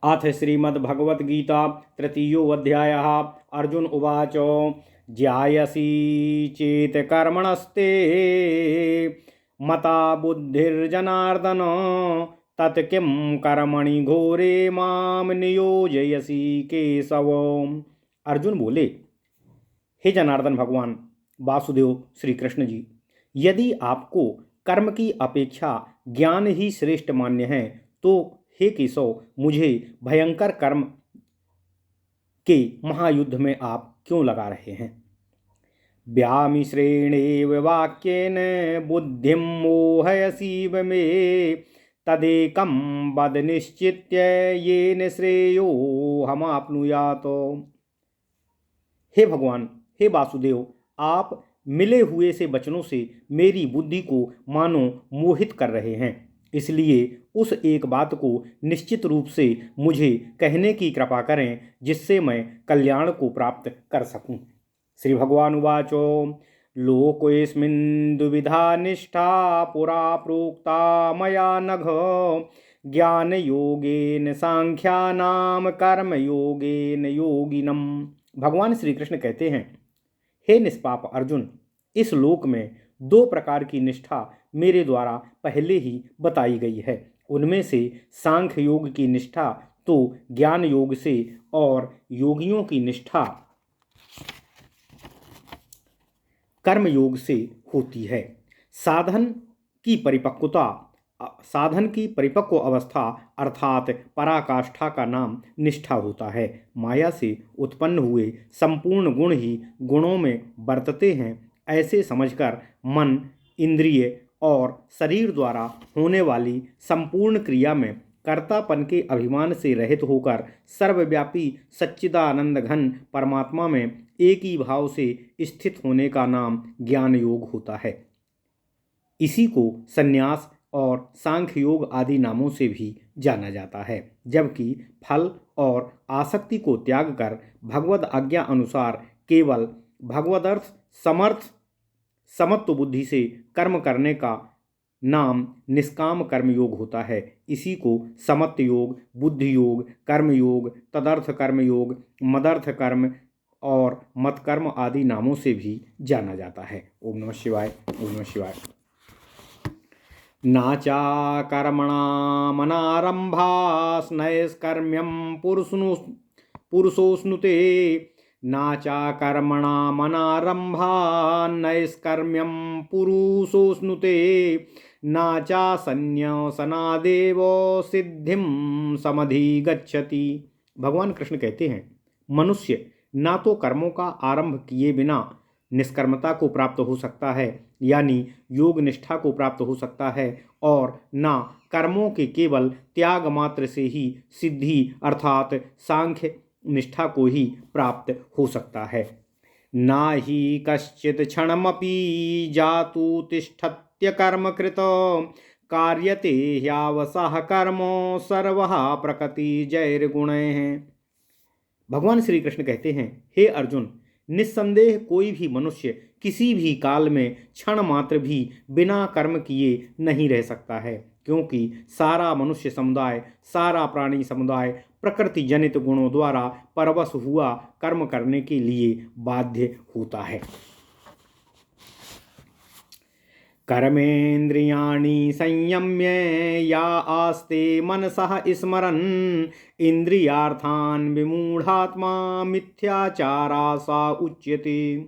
अथ श्रीमद्भगवद्गीता तृतीयोऽध्यायः। अर्जुन उवाच ज्यायसि चेत् कर्मणस्ते मता बुद्धिर्जनार्दन तत् किं कर्मणि घोरे माम नियोजयसि केशव। अर्जुन बोले, हे जनार्दन भगवान वासुदेव श्री कृष्ण जी, यदि आपको कर्म की अपेक्षा ज्ञान ही श्रेष्ठ मान्य है तो हे केशव, मुझे भयंकर कर्म के महायुद्ध में आप क्यों लगा रहे हैं। व्यामिश्रेणेव वाक्येन बुद्धिं मोहयसीव मे तदेकं वद निश्चित्य येन श्रेयो हमाप्नुयात। हे भगवान, हे वासुदेव, आप मिले हुए से वचनों से मेरी बुद्धि को मानो मोहित कर रहे हैं, इसलिए उस एक बात को निश्चित रूप से मुझे कहने की कृपा करें जिससे मैं कल्याण को प्राप्त कर सकूं। श्री भगवान उवाचो लोकोऽस्मिन् दुविधा निष्ठा पुरा प्रोक्ता मया नघ ज्ञानयोगेन सांख्यानाम कर्मयोगेन योगिनम। भगवान श्री कृष्ण कहते हैं, हे निष्पाप अर्जुन, इस लोक में दो प्रकार की निष्ठा मेरे द्वारा पहले ही बताई गई है। उनमें से सांख्य योग की निष्ठा तो ज्ञान योग से और योगियों की निष्ठा कर्म योग से होती है। साधन की परिपक्व अवस्था अर्थात पराकाष्ठा का नाम निष्ठा होता है। माया से उत्पन्न हुए संपूर्ण गुण ही गुणों में बरतते हैं, ऐसे समझकर मन, इंद्रिय और शरीर द्वारा होने वाली संपूर्ण क्रिया में कर्तापन के अभिमान से रहित होकर सर्वव्यापी सच्चिदानंद घन परमात्मा में एक ही भाव से स्थित होने का नाम ज्ञान योग होता है। इसी को संन्यास और सांख्य योग आदि नामों से भी जाना जाता है। जबकि फल और आसक्ति को त्याग कर भगवद आज्ञा अनुसार केवल भगवदर्थ समत्व बुद्धि से कर्म करने का नाम निष्काम कर्म योग होता है। इसी को समत्व योग, बुद्धि योग, कर्म योग, तदर्थ कर्म योग, मदर्थ कर्म और मतकर्म आदि नामों से भी जाना जाता है। ओम नमः शिवाय। ओम नमः शिवाय। नाचा कर्मणामनारंभा नैष्कर्म्यं पुरुषोऽश्नुते नाचा कर्मणामनारंभा नैष्कर्म्यं पुरुषोऽश्नुते नाचा संन्यासनादेव सिद्धिं समधिगच्छति। भगवान कृष्ण कहते हैं, मनुष्य ना तो कर्मों का आरंभ किए बिना निष्कर्मता को प्राप्त हो सकता है, यानी योग निष्ठा को प्राप्त हो सकता है, और ना कर्मों के केवल त्याग मात्र से ही सिद्धि अर्थात सांख्य निष्ठा को ही प्राप्त हो सकता है। ना ही कश्चित् क्षणमपि जातु तिष्ठत्य कर्मकृत कार्यते ह्यावसः कर्मो सर्वः प्रकृतिजैर्गुणैः। भगवान श्री कृष्ण कहते हैं, हे अर्जुन, निस्संदेह कोई भी मनुष्य किसी भी काल में क्षण मात्र भी बिना कर्म किए नहीं रह सकता है, क्योंकि सारा मनुष्य समुदाय, सारा प्राणी समुदाय प्रकृति जनित गुणों द्वारा परवश हुआ कर्म करने के लिए बाध्य होता है। कर्मेन्द्रियाणि संयम्य या आस्ते मनसः स्मरन् इंद्रियार्थान् विमूढ़ात्मा मिथ्याचारा सा उच्यते।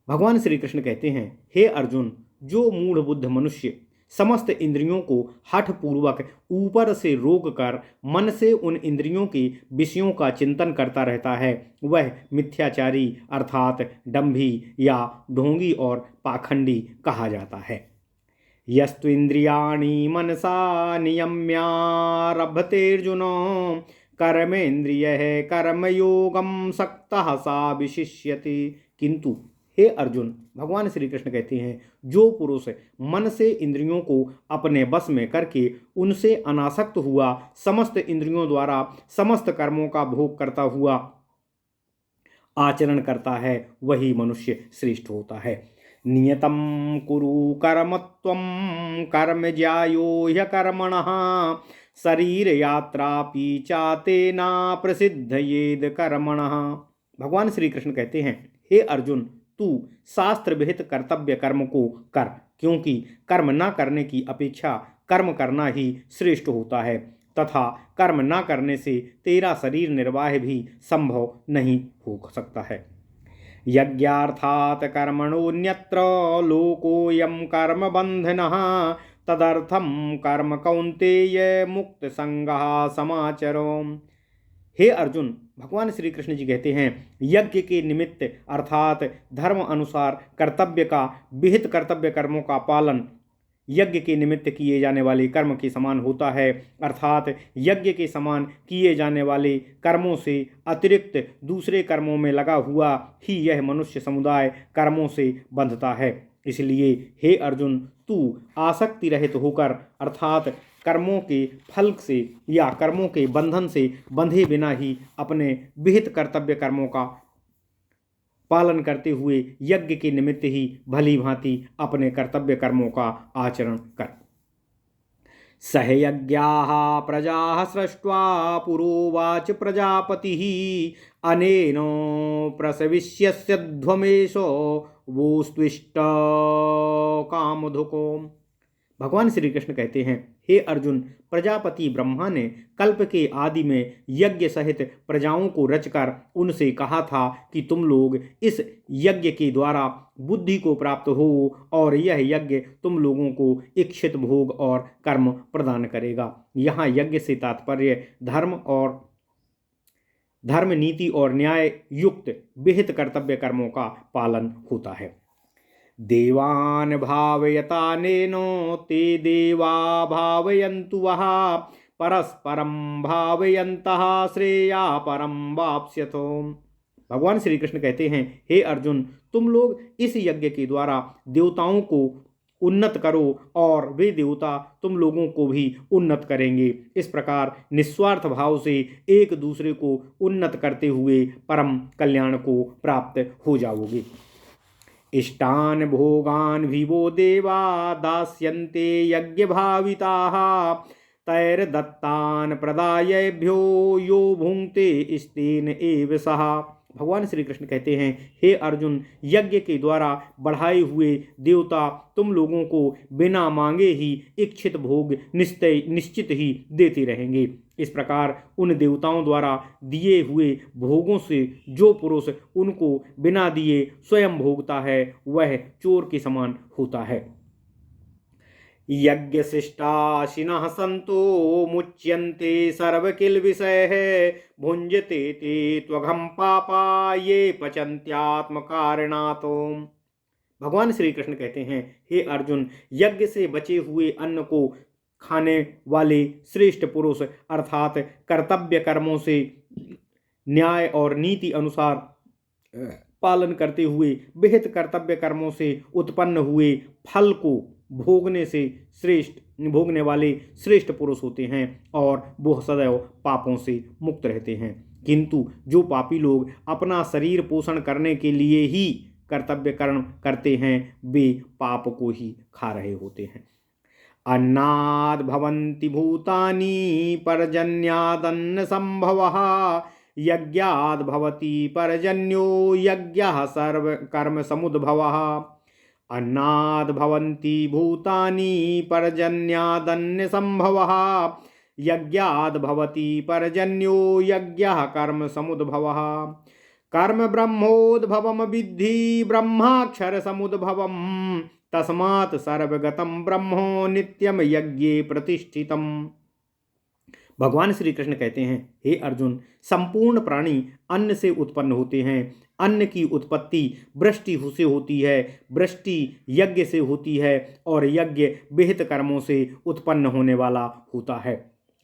भगवान श्री कृष्ण कहते हैं, हे अर्जुन, जो मूढ़ बुद्ध मनुष्य समस्त इंद्रियों को हठ पूर्वक ऊपर से रोक कर मन से उन इंद्रियों के विषयों का चिंतन करता रहता है, वह मिथ्याचारी अर्थात डंभी या ढोंगी और पाखंडी कहा जाता है। यस्तु इंद्रियाणि मनसा नियम्यारभतेर्जुन कर्मेन्द्रियः कर्मयोगम सक्तः सा विशिष्यते। किंतु हे अर्जुन, भगवान श्री कृष्ण कहते हैं, जो पुरुष मन से इंद्रियों को अपने बस में करके उनसे अनासक्त हुआ समस्त इंद्रियों द्वारा समस्त कर्मों का भोग करता हुआ आचरण करता है, वही मनुष्य श्रेष्ठ होता है। नियतं कुरु कर्म त्वं कर्म ज्यायो ह्यकर्मणः शरीर यात्रापि चातेना प्रसिद्धयेद कर्मणः। भगवान श्री कृष्ण कहते हैं, हे अर्जुन, तू शास्त्र विहित कर्तव्य कर्म को कर, क्योंकि कर्म न करने की अपेक्षा कर्म करना ही श्रेष्ठ होता है, तथा कर्म न करने से तेरा शरीर निर्वाह भी संभव नहीं हो सकता है। यज्ञार्थात् कर्मणोऽन्यत्र लोकोऽयं कर्म बंधनः, तदर्थम कर्म कौन्तेय मुक्त संगः समाचरो। हे अर्जुन, भगवान श्री कृष्ण जी कहते हैं, यज्ञ के निमित्त अर्थात धर्म अनुसार कर्तव्य का विहित कर्तव्य कर्मों का पालन यज्ञ के निमित्त किए जाने वाले कर्म के समान होता है, अर्थात यज्ञ के समान किए जाने वाले कर्मों से अतिरिक्त दूसरे कर्मों में लगा हुआ ही यह मनुष्य समुदाय कर्मों से बंधता है। इसलिए हे अर्जुन, तू आसक्ति रहित होकर अर्थात कर्मों के फल से या कर्मों के बंधन से बंधे बिना ही अपने विहित कर्तव्य कर्मों का पालन करते हुए यज्ञ के निमित्त ही भली भांति अपने कर्तव्य कर्मों का आचरण कर। सहयज्ञाः प्रजाः सृष्ट्वा पुरोवाच प्रजापतिः, अनेन प्रसविष्यस्य ध्वमेशो वोस्त्विष्ट कामधुको। भगवान श्री कृष्ण कहते हैं, हे अर्जुन, प्रजापति ब्रह्मा ने कल्प के आदि में यज्ञ सहित प्रजाओं को रचकर उनसे कहा था कि तुम लोग इस यज्ञ के द्वारा बुद्धि को प्राप्त हो और यह यज्ञ तुम लोगों को इच्छित भोग और कर्म प्रदान करेगा। यहाँ यज्ञ से तात्पर्य धर्म नीति और न्याय युक्त विहित कर्तव्य कर्मों का पालन होता है। देवान् भावयतानेनो ते देवा भावयन्तु वः, परस्परं भावयन्तः श्रेया परम वाप्स्यतो। भगवान श्री कृष्ण कहते हैं, हे अर्जुन, तुम लोग इस यज्ञ के द्वारा देवताओं को उन्नत करो और वे देवता तुम लोगों को भी उन्नत करेंगे। इस प्रकार निस्वार्थ भाव से एक दूसरे को उन्नत करते हुए परम कल्याण को प्राप्त हो जाओगे। इष्टान भोगान विवो देवा दास्यन्ते यज्ञ भाविताः, तैर्दत्तान प्रदायेभ्यो यो भुंक्ते स्तेन एव सः। भगवान श्री कृष्ण कहते हैं, हे अर्जुन, यज्ञ के द्वारा बढ़ाए हुए देवता तुम लोगों को बिना मांगे ही इच्छित भोग निश्चित ही देते रहेंगे। इस प्रकार उन देवताओं द्वारा दिए हुए भोगों से जो पुरुष उनको बिना दिए स्वयं भोगता है वह चोर के समान होता है। यज्ञशिष्टाशिनः सन्तो मुच्यन्ते सर्वकिल्बिषैः, भुञ्जते ते त्वघं पापा ये पचन्त्यात्मकारणातो। भगवान श्री कृष्ण कहते हैं, हे अर्जुन, यज्ञ से बचे हुए अन्न को खाने वाले श्रेष्ठ पुरुष अर्थात कर्तव्य कर्मों से न्याय और नीति अनुसार पालन करते हुए विहित कर्तव्य कर्मों से उत्पन्न हुए फल को भोगने वाले श्रेष्ठ पुरुष होते हैं और वो सदैव पापों से मुक्त रहते हैं। किंतु जो पापी लोग अपना शरीर पोषण करने के लिए ही कर्तव्य कर्म करते हैं वे पाप को ही खा रहे होते हैं। अन्नाद् भवन्ति भूतानि पर्जन्यादन्न संभवः, यज्ञाद् भवति पर्जन्यो यज्ञः सर्व कर्म समुद्भवः। अन्नाद् भवन्ति भूतानि पर्जन्यादन्न संभवः, यज्ञाद् भवति पर्जन्यो यज्ञः कर्म समुद्भवः। कर्म ब्रह्मोद्भवम विद्धि ब्रह्माक्षर समुद्भवम, तस्मात् सर्वगतम ब्रह्मो नित्यम यज्ञे प्रतिष्ठितम। भगवान श्री कृष्ण कहते हैं, हे अर्जुन, संपूर्ण प्राणी अन्न से उत्पन्न होते हैं। अन्न की उत्पत्ति वृष्टि से होती है, वृष्टि यज्ञ से होती है और यज्ञ विहित कर्मों से उत्पन्न होने वाला होता है।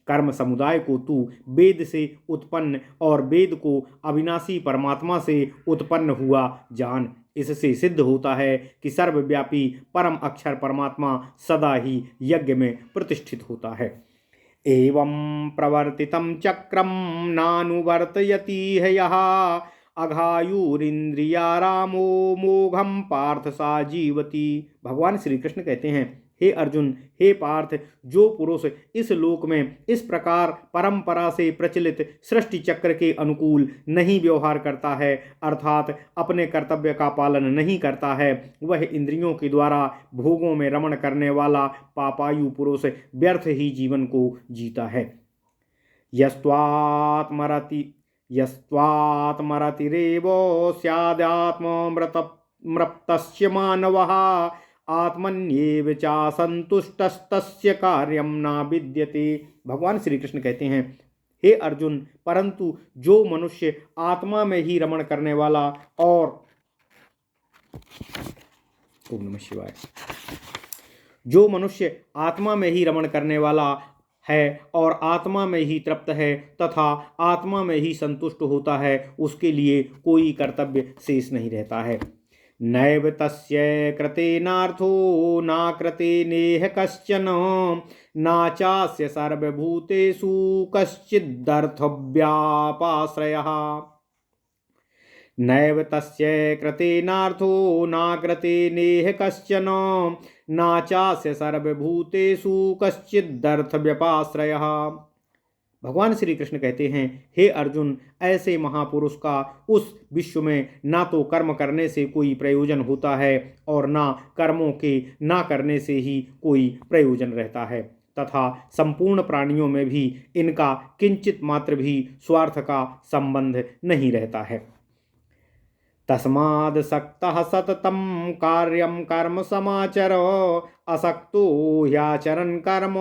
कर्म समुदाय को तू वेद से उत्पन्न और वेद को अविनाशी परमात्मा से उत्पन्न हुआ जान। इससे सिद्ध होता है कि सर्वव्यापी परम अक्षर परमात्मा सदा ही यज्ञ में प्रतिष्ठित होता है। एवं प्रवर्तितं चक्रम नानुवर्तयति यः, अघायुरिंद्रियारामो मोघम पार्थ सा जीवति। भगवान श्री कृष्ण कहते हैं, हे अर्जुन, हे पार्थ, जो पुरुष इस लोक में इस प्रकार परंपरा से प्रचलित सृष्टि चक्र के अनुकूल नहीं व्यवहार करता है, अर्थात अपने कर्तव्य का पालन नहीं करता है, वह इंद्रियों के द्वारा भोगों में रमण करने वाला पापायु पुरुष व्यर्थ ही जीवन को जीता है। यस्त्वात्मरतिरेव स्यादात्ममृतस्य मानवः आत्मन्येव चासंतुष्टस्तस्य कार्यं न विद्यते। भगवान श्री कृष्ण कहते हैं, हे अर्जुन, परंतु जो मनुष्य आत्मा में ही रमण करने वाला और ओम नमः शिवाय, जो मनुष्य आत्मा में ही रमण करने वाला है और आत्मा में ही तृप्त है तथा आत्मा में ही संतुष्ट होता है, उसके लिए कोई कर्तव्य शेष नहीं रहता है। नैव तस्य कृतेनार्थो ना कृते नेह कश्चन ना चास्य सर्वभूतेषु कश्चिदर्थव्यापाश्रयः। नैव तस्य कृतेनार्थो ना कृते नेह कश्चन ना चास्य सर्वभूतेषु कश्चिदर्थव्यपाश्रयः। भगवान श्री कृष्ण कहते हैं, हे अर्जुन, ऐसे महापुरुष का उस विश्व में ना तो कर्म करने से कोई प्रयोजन होता है और ना कर्मों के ना करने से ही कोई प्रयोजन रहता है, तथा संपूर्ण प्राणियों में भी इनका किंचित मात्र भी स्वार्थ का संबंध नहीं रहता है। तस्माद् सक्तः सततं कार्यं कर्म समाचर असक्तो ह्याचरन् कर्म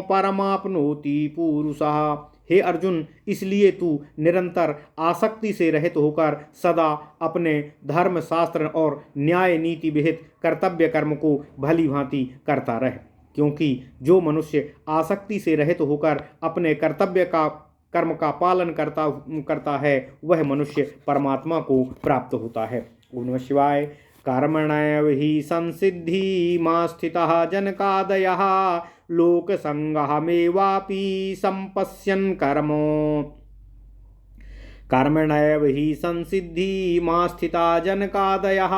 परमाप्नोति पुरुषः। हे अर्जुन, इसलिए तू निरंतर आसक्ति से रहित होकर सदा अपने धर्म शास्त्र और न्याय नीति विहित कर्तव्य कर्म को भली भांति करता रह, क्योंकि जो मनुष्य आसक्ति से रहित होकर अपने कर्म का पालन करता है, वह मनुष्य परमात्मा को प्राप्त होता है। ओम नमः शिवाय। कर्मणैव हि संसिद्धि मा स्थितः जनकादयः लोकसंगहमेवापि संपश्यन् कर्मो। कर्मणैव हि संसिद्धि मा स्थिता जनकादयः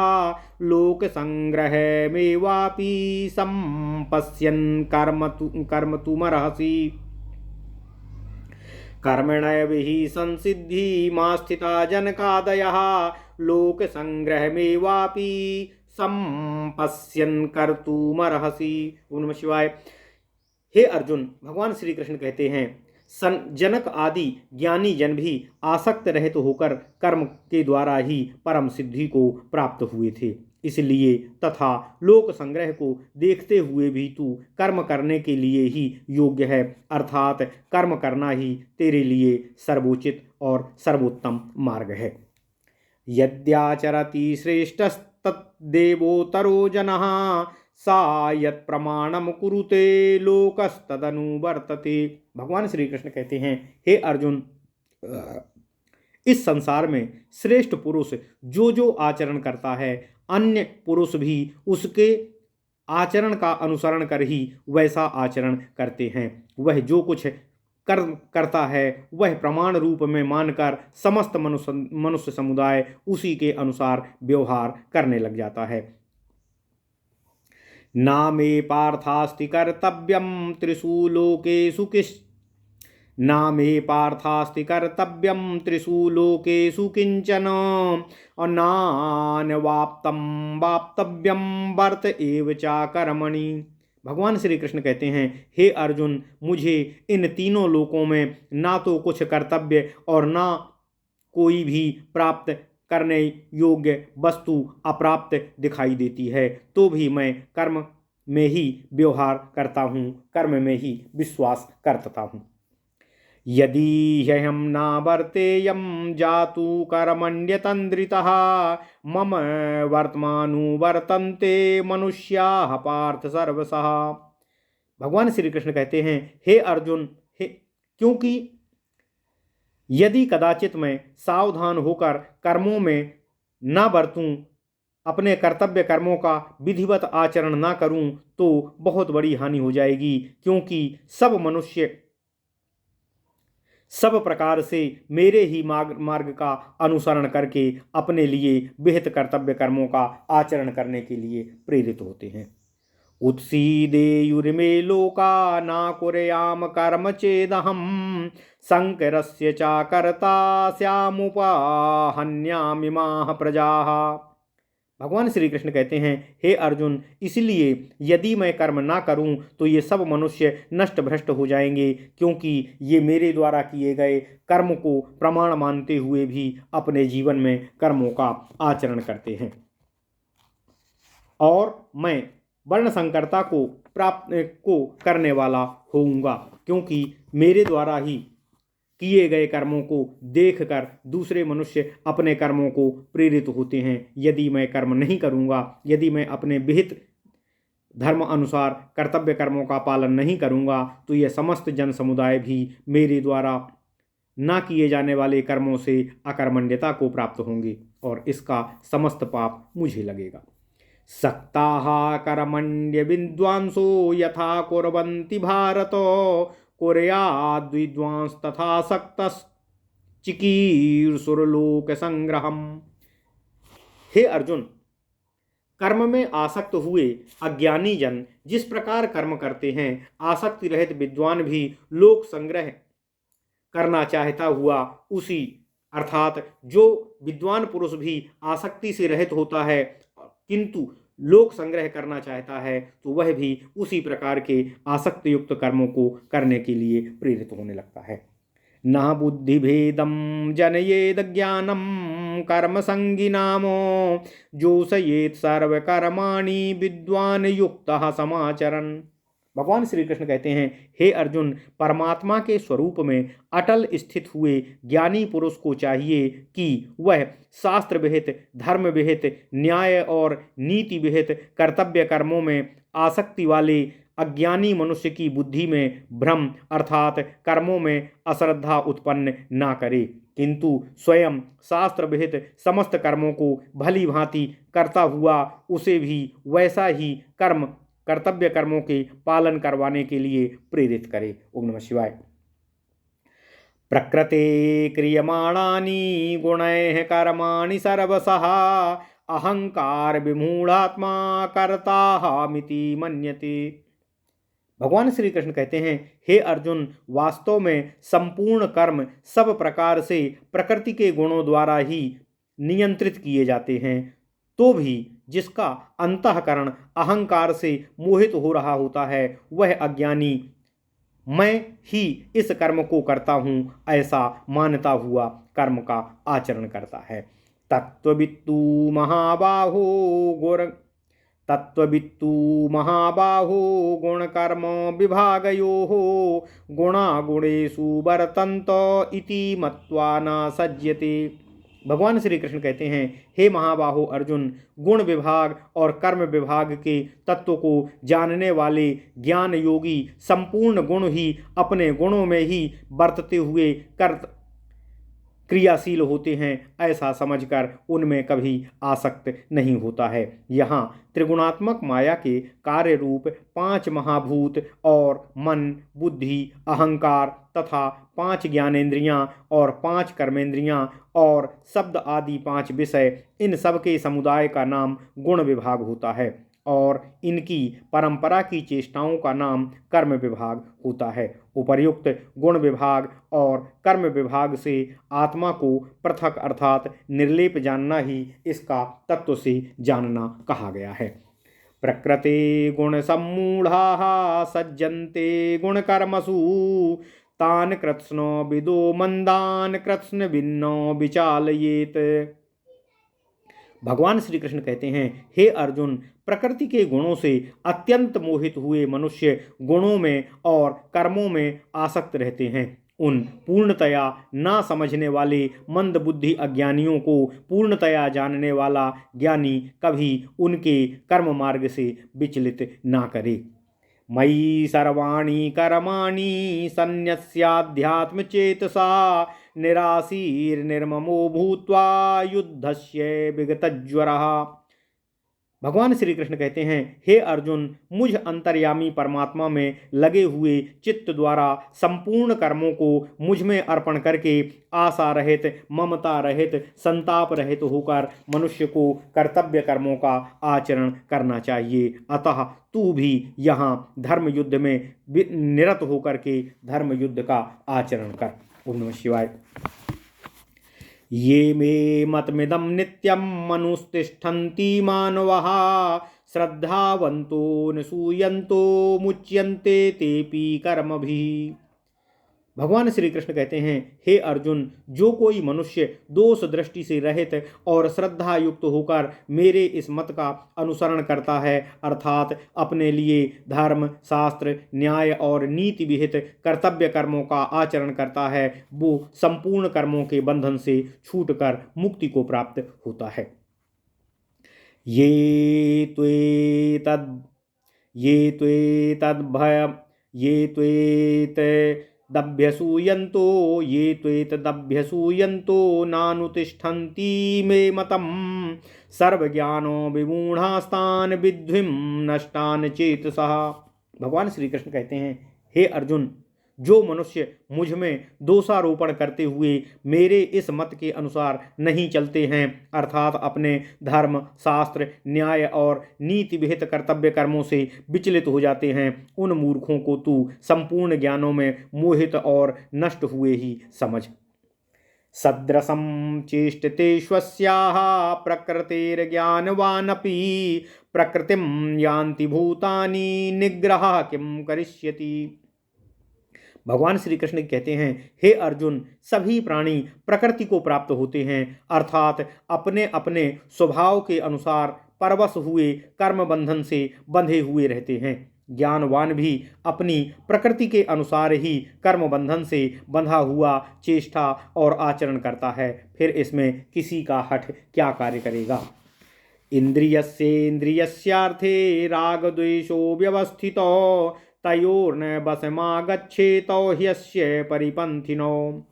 लोकसंग्रहमेवापि संपश्यन् कर्म तुमर्हसि। कर्मणैव हि संसिद्धि मा स्थिता जनकादयः लोकसंग्रहमेवापि संपश्यन् कर्तुमर्हसि। ओम नमः शिवाय। हे अर्जुन, भगवान श्री कृष्ण कहते हैं, जनक आदि ज्ञानी जन भी आसक्त रहित होकर कर्म के द्वारा ही परम सिद्धि को प्राप्त हुए थे। इसलिए तथा लोक संग्रह को देखते हुए भी तू कर्म करने के लिए ही योग्य है, अर्थात कर्म करना ही तेरे लिए सर्वोचित और सर्वोत्तम मार्ग है। यद्याचरति श्रेष्ठस्तद्देवोत्तरो जनः सा यत् प्रमाणम कुरुते लोकस्तदनुवर्तते। भगवान श्री कृष्ण कहते हैं, हे अर्जुन, इस संसार में श्रेष्ठ पुरुष जो जो आचरण करता है, अन्य पुरुष भी उसके आचरण का अनुसरण कर ही वैसा आचरण करते हैं। वह जो कुछ कर्म करता है वह प्रमाण रूप में मानकर समस्त मनुष्य समुदाय उसी के अनुसार व्यवहार करने लग जाता है। ना मे पार्थास्ति कर्तव्यम त्रिषु लोकेषु किंचन नान्यवाप्तं वाप्तव्यं वर्त एव चा कर्मणि। भगवान श्री कृष्ण कहते हैं, हे अर्जुन, मुझे इन तीनों लोकों में ना तो कुछ कर्तव्य और ना कोई भी प्राप्त करने योग्य वस्तु अप्राप्त दिखाई देती है, तो भी मैं कर्म में ही व्यवहार करता हूँ, कर्म में ही विश्वास करता हूँ। यदि ह्यहं नावर्तेयं जातु कर्मण्यतन्द्रितः मम वर्तमानुवर्तन्ते मनुष्याः पार्थ सर्वशः। भगवान श्री कृष्ण कहते हैं, हे अर्जुन, क्योंकि यदि कदाचित मैं सावधान होकर कर्मों में न बरतूं, अपने कर्तव्य कर्मों का विधिवत आचरण न करूं, तो बहुत बड़ी हानि हो जाएगी, क्योंकि सब मनुष्य सब प्रकार से मेरे ही मार्ग का अनुसरण करके अपने लिए विहित कर्तव्य कर्मों का आचरण करने के लिए प्रेरित होते हैं। उत्सीदेयुर्मे लोका न कुर्याम कर्म चेदहम शंकरस्य च कर्ता स्यामुपाहन्यामिमाः प्रजाः। भगवान श्री कृष्ण कहते हैं, हे अर्जुन, इसलिए यदि मैं कर्म ना करूं तो ये सब मनुष्य नष्ट भ्रष्ट हो जाएंगे, क्योंकि ये मेरे द्वारा किए गए कर्म को प्रमाण मानते हुए भी अपने जीवन में कर्मों का आचरण करते हैं। और मैं वर्ण संकरता को प्राप्त को करने वाला होऊंगा, क्योंकि मेरे द्वारा ही किए गए कर्मों को देखकर दूसरे मनुष्य अपने कर्मों को प्रेरित होते हैं। यदि मैं कर्म नहीं करूंगा, यदि मैं अपने विहित धर्म अनुसार कर्तव्य कर्मों का पालन नहीं करूंगा, तो यह समस्त जन समुदाय भी मेरे द्वारा ना किए जाने वाले कर्मों से अकर्मण्यता को प्राप्त होंगे और इसका समस्त पाप मुझे लगेगा। सक्ताः कर्मण्य विद्वांसो यथा कुर्वन्ति भारत कुर्याद् विद्वांस तथा सक्तश्चिकीर्षुर्लोक संग्रहम्। हे अर्जुन, कर्म में आसक्त हुए अज्ञानी जन जिस प्रकार कर्म करते हैं, आसक्ति रहित विद्वान भी लोक संग्रह करना चाहता हुआ उसी अर्थात जो विद्वान पुरुष भी आसक्ति से रहित होता है किंतु लोक संग्रह करना चाहता है, तो वह भी उसी प्रकार के आसक्ति युक्त कर्मों को करने के लिए प्रेरित होने लगता है। न बुद्धि भेदम जनयेद ज्ञानम कर्म संगिनामो जोषयेत सर्व कर्माणि विद्वान युक्तः समाचरन्। भगवान श्री कृष्ण कहते हैं, हे अर्जुन, परमात्मा के स्वरूप में अटल स्थित हुए ज्ञानी पुरुष को चाहिए कि वह शास्त्र विहित, धर्म विहित, न्याय और नीति विहित कर्तव्य कर्मों में आसक्ति वाले अज्ञानी मनुष्य की बुद्धि में भ्रम अर्थात कर्मों में अश्रद्धा उत्पन्न ना करे, किंतु स्वयं शास्त्र विहित समस्त कर्मों को भली भांति करता हुआ उसे भी वैसा ही कर्तव्य कर्मों के पालन करवाने के लिए प्रेरित करे। ओम नमः शिवाय। प्रकृते क्रियमाणानि गुणैः कर्माणि सर्वशः अहंकार विमूढ़ात्मा कर्ताहमिति मन्यते। भगवान श्री कृष्ण कहते हैं, हे अर्जुन, वास्तव में संपूर्ण कर्म सब प्रकार से प्रकृति के गुणों द्वारा ही नियंत्रित किए जाते हैं, तो भी जिसका अंतःकरण अहंकार से मोहित हो रहा होता है, वह अज्ञानी मैं ही इस कर्म को करता हूँ ऐसा मानता हुआ कर्म का आचरण करता है। तत्त्ववित्तु महाबाहो गुणकर्म विभागयोः गुणागुणेषु वर्तन्त इति मत्वा न सज्जते। भगवान श्री कृष्ण कहते हैं, हे महाबाहो अर्जुन, गुण विभाग और कर्म विभाग के तत्व को जानने वाले ज्ञान योगी संपूर्ण गुण ही अपने गुणों में ही बरतते हुए क्रियाशील होते हैं, ऐसा समझकर उनमें कभी आसक्त नहीं होता है। यहाँ त्रिगुणात्मक माया के कार्य रूप 5 महाभूत और मन, बुद्धि, अहंकार तथा 5 ज्ञानेंद्रियां और 5 कर्मेंद्रियां और शब्द आदि 5 विषय, इन सब के समुदाय का नाम गुण विभाग होता है और इनकी परंपरा की चेष्टाओं का नाम कर्म विभाग होता है। उपर्युक्त गुण विभाग और कर्म विभाग से आत्मा को पृथक अर्थात निर्लेप जानना ही इसका तत्व से जानना कहा गया है। प्रकृते गुण सम्मूढ़ाः सज्जन्ते गुण कर्मसु तान कृत्स्नो विदो मंदान कृत्स्न भिन्नो विचालयेत। भगवान श्री कृष्ण कहते हैं, हे अर्जुन, प्रकृति के गुणों से अत्यंत मोहित हुए मनुष्य गुणों में और कर्मों में आसक्त रहते हैं। उन पूर्णतया ना समझने वाले मंद बुद्धि अज्ञानियों को पूर्णतया जानने वाला ज्ञानी कभी उनके कर्म मार्ग से विचलित ना करे। मयि सर्वाणि कर्माणि सन्न्यस्याध्यात्म चेतसा निराशीर्निर्ममो भूत्वा युद्धस्य विगतज्वरः। भगवान श्री कृष्ण कहते हैं, हे अर्जुन, मुझ अंतर्यामी परमात्मा में लगे हुए चित्त द्वारा संपूर्ण कर्मों को मुझ में अर्पण करके आशा रहित, ममता रहित, संताप रहित होकर मनुष्य को कर्तव्य कर्मों का आचरण करना चाहिए। अतः तू भी यहाँ धर्म युद्ध में निरत होकर के धर्म युद्ध का आचरण कर। ओम नमः शिवाय। ये मे मतमिदं नित्यं मनुस्तिष्ठन्ति मानवाः श्रद्धावन्तो न सूयन्तो मुच्यन्ते तेपि कर्मभिः। भगवान श्री कृष्ण कहते हैं, हे अर्जुन, जो कोई मनुष्य दोष दृष्टि से रहित और श्रद्धा युक्त होकर मेरे इस मत का अनुसरण करता है, अर्थात अपने लिए धर्म, शास्त्र, न्याय और नीति विहित कर्तव्य कर्मों का आचरण करता है, वो संपूर्ण कर्मों के बंधन से छूटकर मुक्ति को प्राप्त होता है। ये त्वेतदभ्यसूयन्तो नानुतिष्ठन्ति मे मतम् सर्वज्ञानो विमूढ़ास्तान् विद्धिं नष्टान् चेतसः। भगवान श्री कृष्ण कहते हैं, हे अर्जुन, जो मनुष्य मुझ में दोषारोपण करते हुए मेरे इस मत के अनुसार नहीं चलते हैं, अर्थात अपने धर्म, शास्त्र, न्याय और नीति विहित कर्तव्य कर्मों से विचलित हो जाते हैं, उन मूर्खों को तू संपूर्ण ज्ञानों में मोहित और नष्ट हुए ही समझ। सदृशं चेष्टते स्वस्याः प्रकृतिर्ज्ञानवानपि प्रकृतिं यान्ति भूतानि निग्रहः किं करिष्यति। भगवान श्री कृष्ण कहते हैं, हे अर्जुन, सभी प्राणी प्रकृति को प्राप्त होते हैं, अर्थात अपने अपने स्वभाव के अनुसार परवश हुए कर्म बंधन से बंधे हुए रहते हैं। ज्ञानवान भी अपनी प्रकृति के अनुसार ही कर्म बंधन से बंधा हुआ चेष्टा और आचरण करता है, फिर इसमें किसी का हठ क्या कार्य करेगा। इंद्रियस्येन्द्रियस्यार्थे राग द्वेषो व्यवस्थितो तयोर्न वशमागच्छेतो ह्यस्य परिपंथिनो।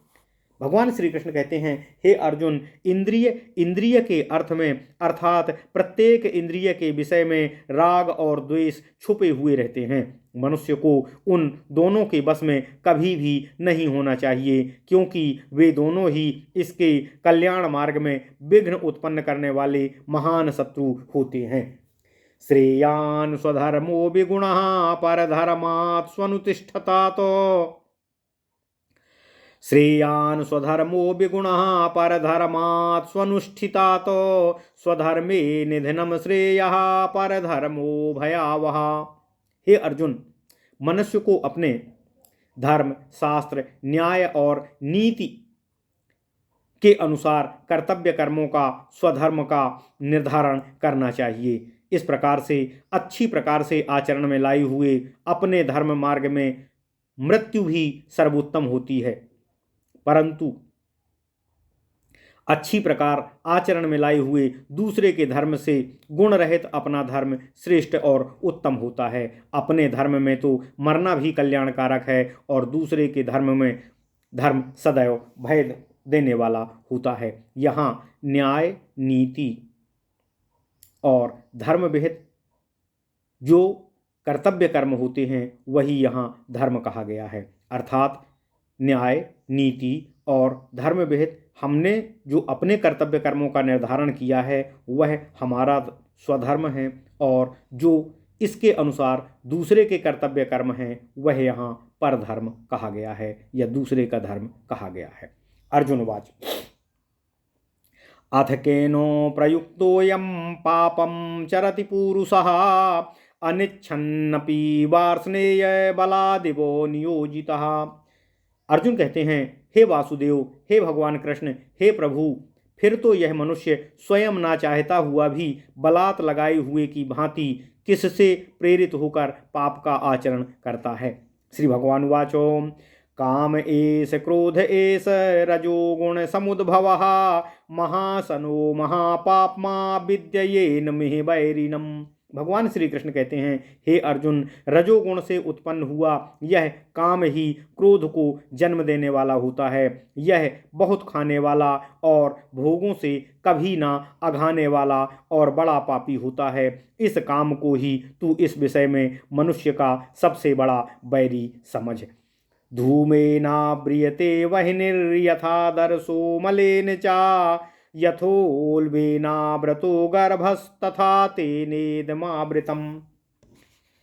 भगवान श्री कृष्ण कहते हैं, हे अर्जुन, इंद्रिय के अर्थ में अर्थात प्रत्येक इंद्रिय के विषय में राग और द्वेष छुपे हुए रहते हैं। मनुष्य को उन दोनों के बस में कभी भी नहीं होना चाहिए, क्योंकि वे दोनों ही इसके कल्याण मार्ग में विघ्न उत्पन्न करने वाले महान शत्रु होते हैं। श्रेयान् स्वधर्मो विगुणः परधर्मात् स्वनुतिष्ठतात् श्रेयान् स्वधर्मो विगुणः परधर्मात् स्वनुष्ठितात् स्वधर्मे निधनं श्रेयः परधर्मो भयावह। हे अर्जुन, मनुष्य को अपने धर्म, शास्त्र, न्याय और नीति के अनुसार कर्तव्य कर्मों का, स्वधर्म का निर्धारण करना चाहिए। इस प्रकार से अच्छी प्रकार से आचरण में लाए हुए अपने धर्म मार्ग में मृत्यु भी सर्वोत्तम होती है, परंतु अच्छी प्रकार आचरण में लाए हुए दूसरे के धर्म से गुण रहित अपना धर्म श्रेष्ठ और उत्तम होता है। अपने धर्म में तो मरना भी कल्याणकारक है और दूसरे के धर्म में धर्म सदैव भय देने वाला होता है। यहाँ न्याय, नीति और धर्म विहित जो कर्तव्य कर्म होते हैं वही यहाँ धर्म कहा गया है, अर्थात न्याय, नीति और धर्म विहित हमने जो अपने कर्तव्य कर्मों का निर्धारण किया है वह हमारा स्वधर्म है, और जो इसके अनुसार दूसरे के कर्तव्य कर्म हैं वह यहाँ परधर्म कहा गया है या दूसरे का धर्म कहा गया है। अर्जुनवाच अथ केनो प्रयुक्तोऽयं पापं चरति पुरुषः अनिच्छन्नपि वार्ष्णेय बलादिवो नियोजितः। अर्जुन कहते हैं, हे वासुदेव, हे भगवान कृष्ण, हे प्रभु, फिर तो यह मनुष्य स्वयं ना चाहता हुआ भी बलात् लगाए हुए की भांति किससे प्रेरित होकर पाप का आचरण करता है। श्री भगवान वाचो काम एष क्रोध एष रजोगुण समुद्भवः महासनो महापाप्मा विद्ययेन मिहि वैरिणम्। भगवान श्री कृष्ण कहते हैं, हे अर्जुन, रजोगुण से उत्पन्न हुआ यह काम ही क्रोध को जन्म देने वाला होता है। यह बहुत खाने वाला और भोगों से कभी ना अघाने वाला और बड़ा पापी होता है। इस काम को ही तू इस विषय में मनुष्य का सबसे बड़ा बैरी समझ। धूमेनाव्रियते वह्निर्यथादर्शो मलेन चा यथोल्बेनाव्रतो गर्भस्तथा तेनेदमावृतम्।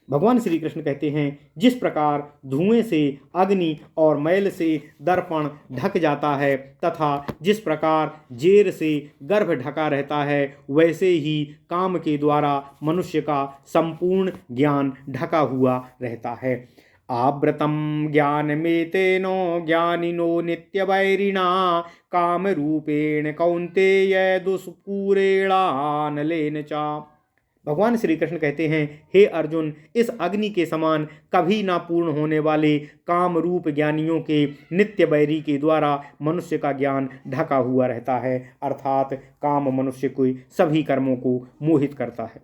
भगवान श्री कृष्ण कहते हैं, जिस प्रकार धुएं से, अग्नि और मैल से दर्पण ढक जाता है तथा जिस प्रकार जेर से गर्भ ढका रहता है, वैसे ही काम के द्वारा मनुष्य का संपूर्ण ज्ञान ढका हुआ रहता है। आवृतम ज्ञानमेतेनो ज्ञानिनो नित्यवैरिणा कामरूपेण कौन्तेय दुष्पूरेणानलेन चा। भगवान श्री कृष्ण कहते हैं, हे अर्जुन, इस अग्नि के समान कभी ना पूर्ण होने वाले काम रूप ज्ञानियों के नित्य बैरी के द्वारा मनुष्य का ज्ञान ढका हुआ रहता है। अर्थात काम मनुष्य को सभी कर्मों को मोहित करता है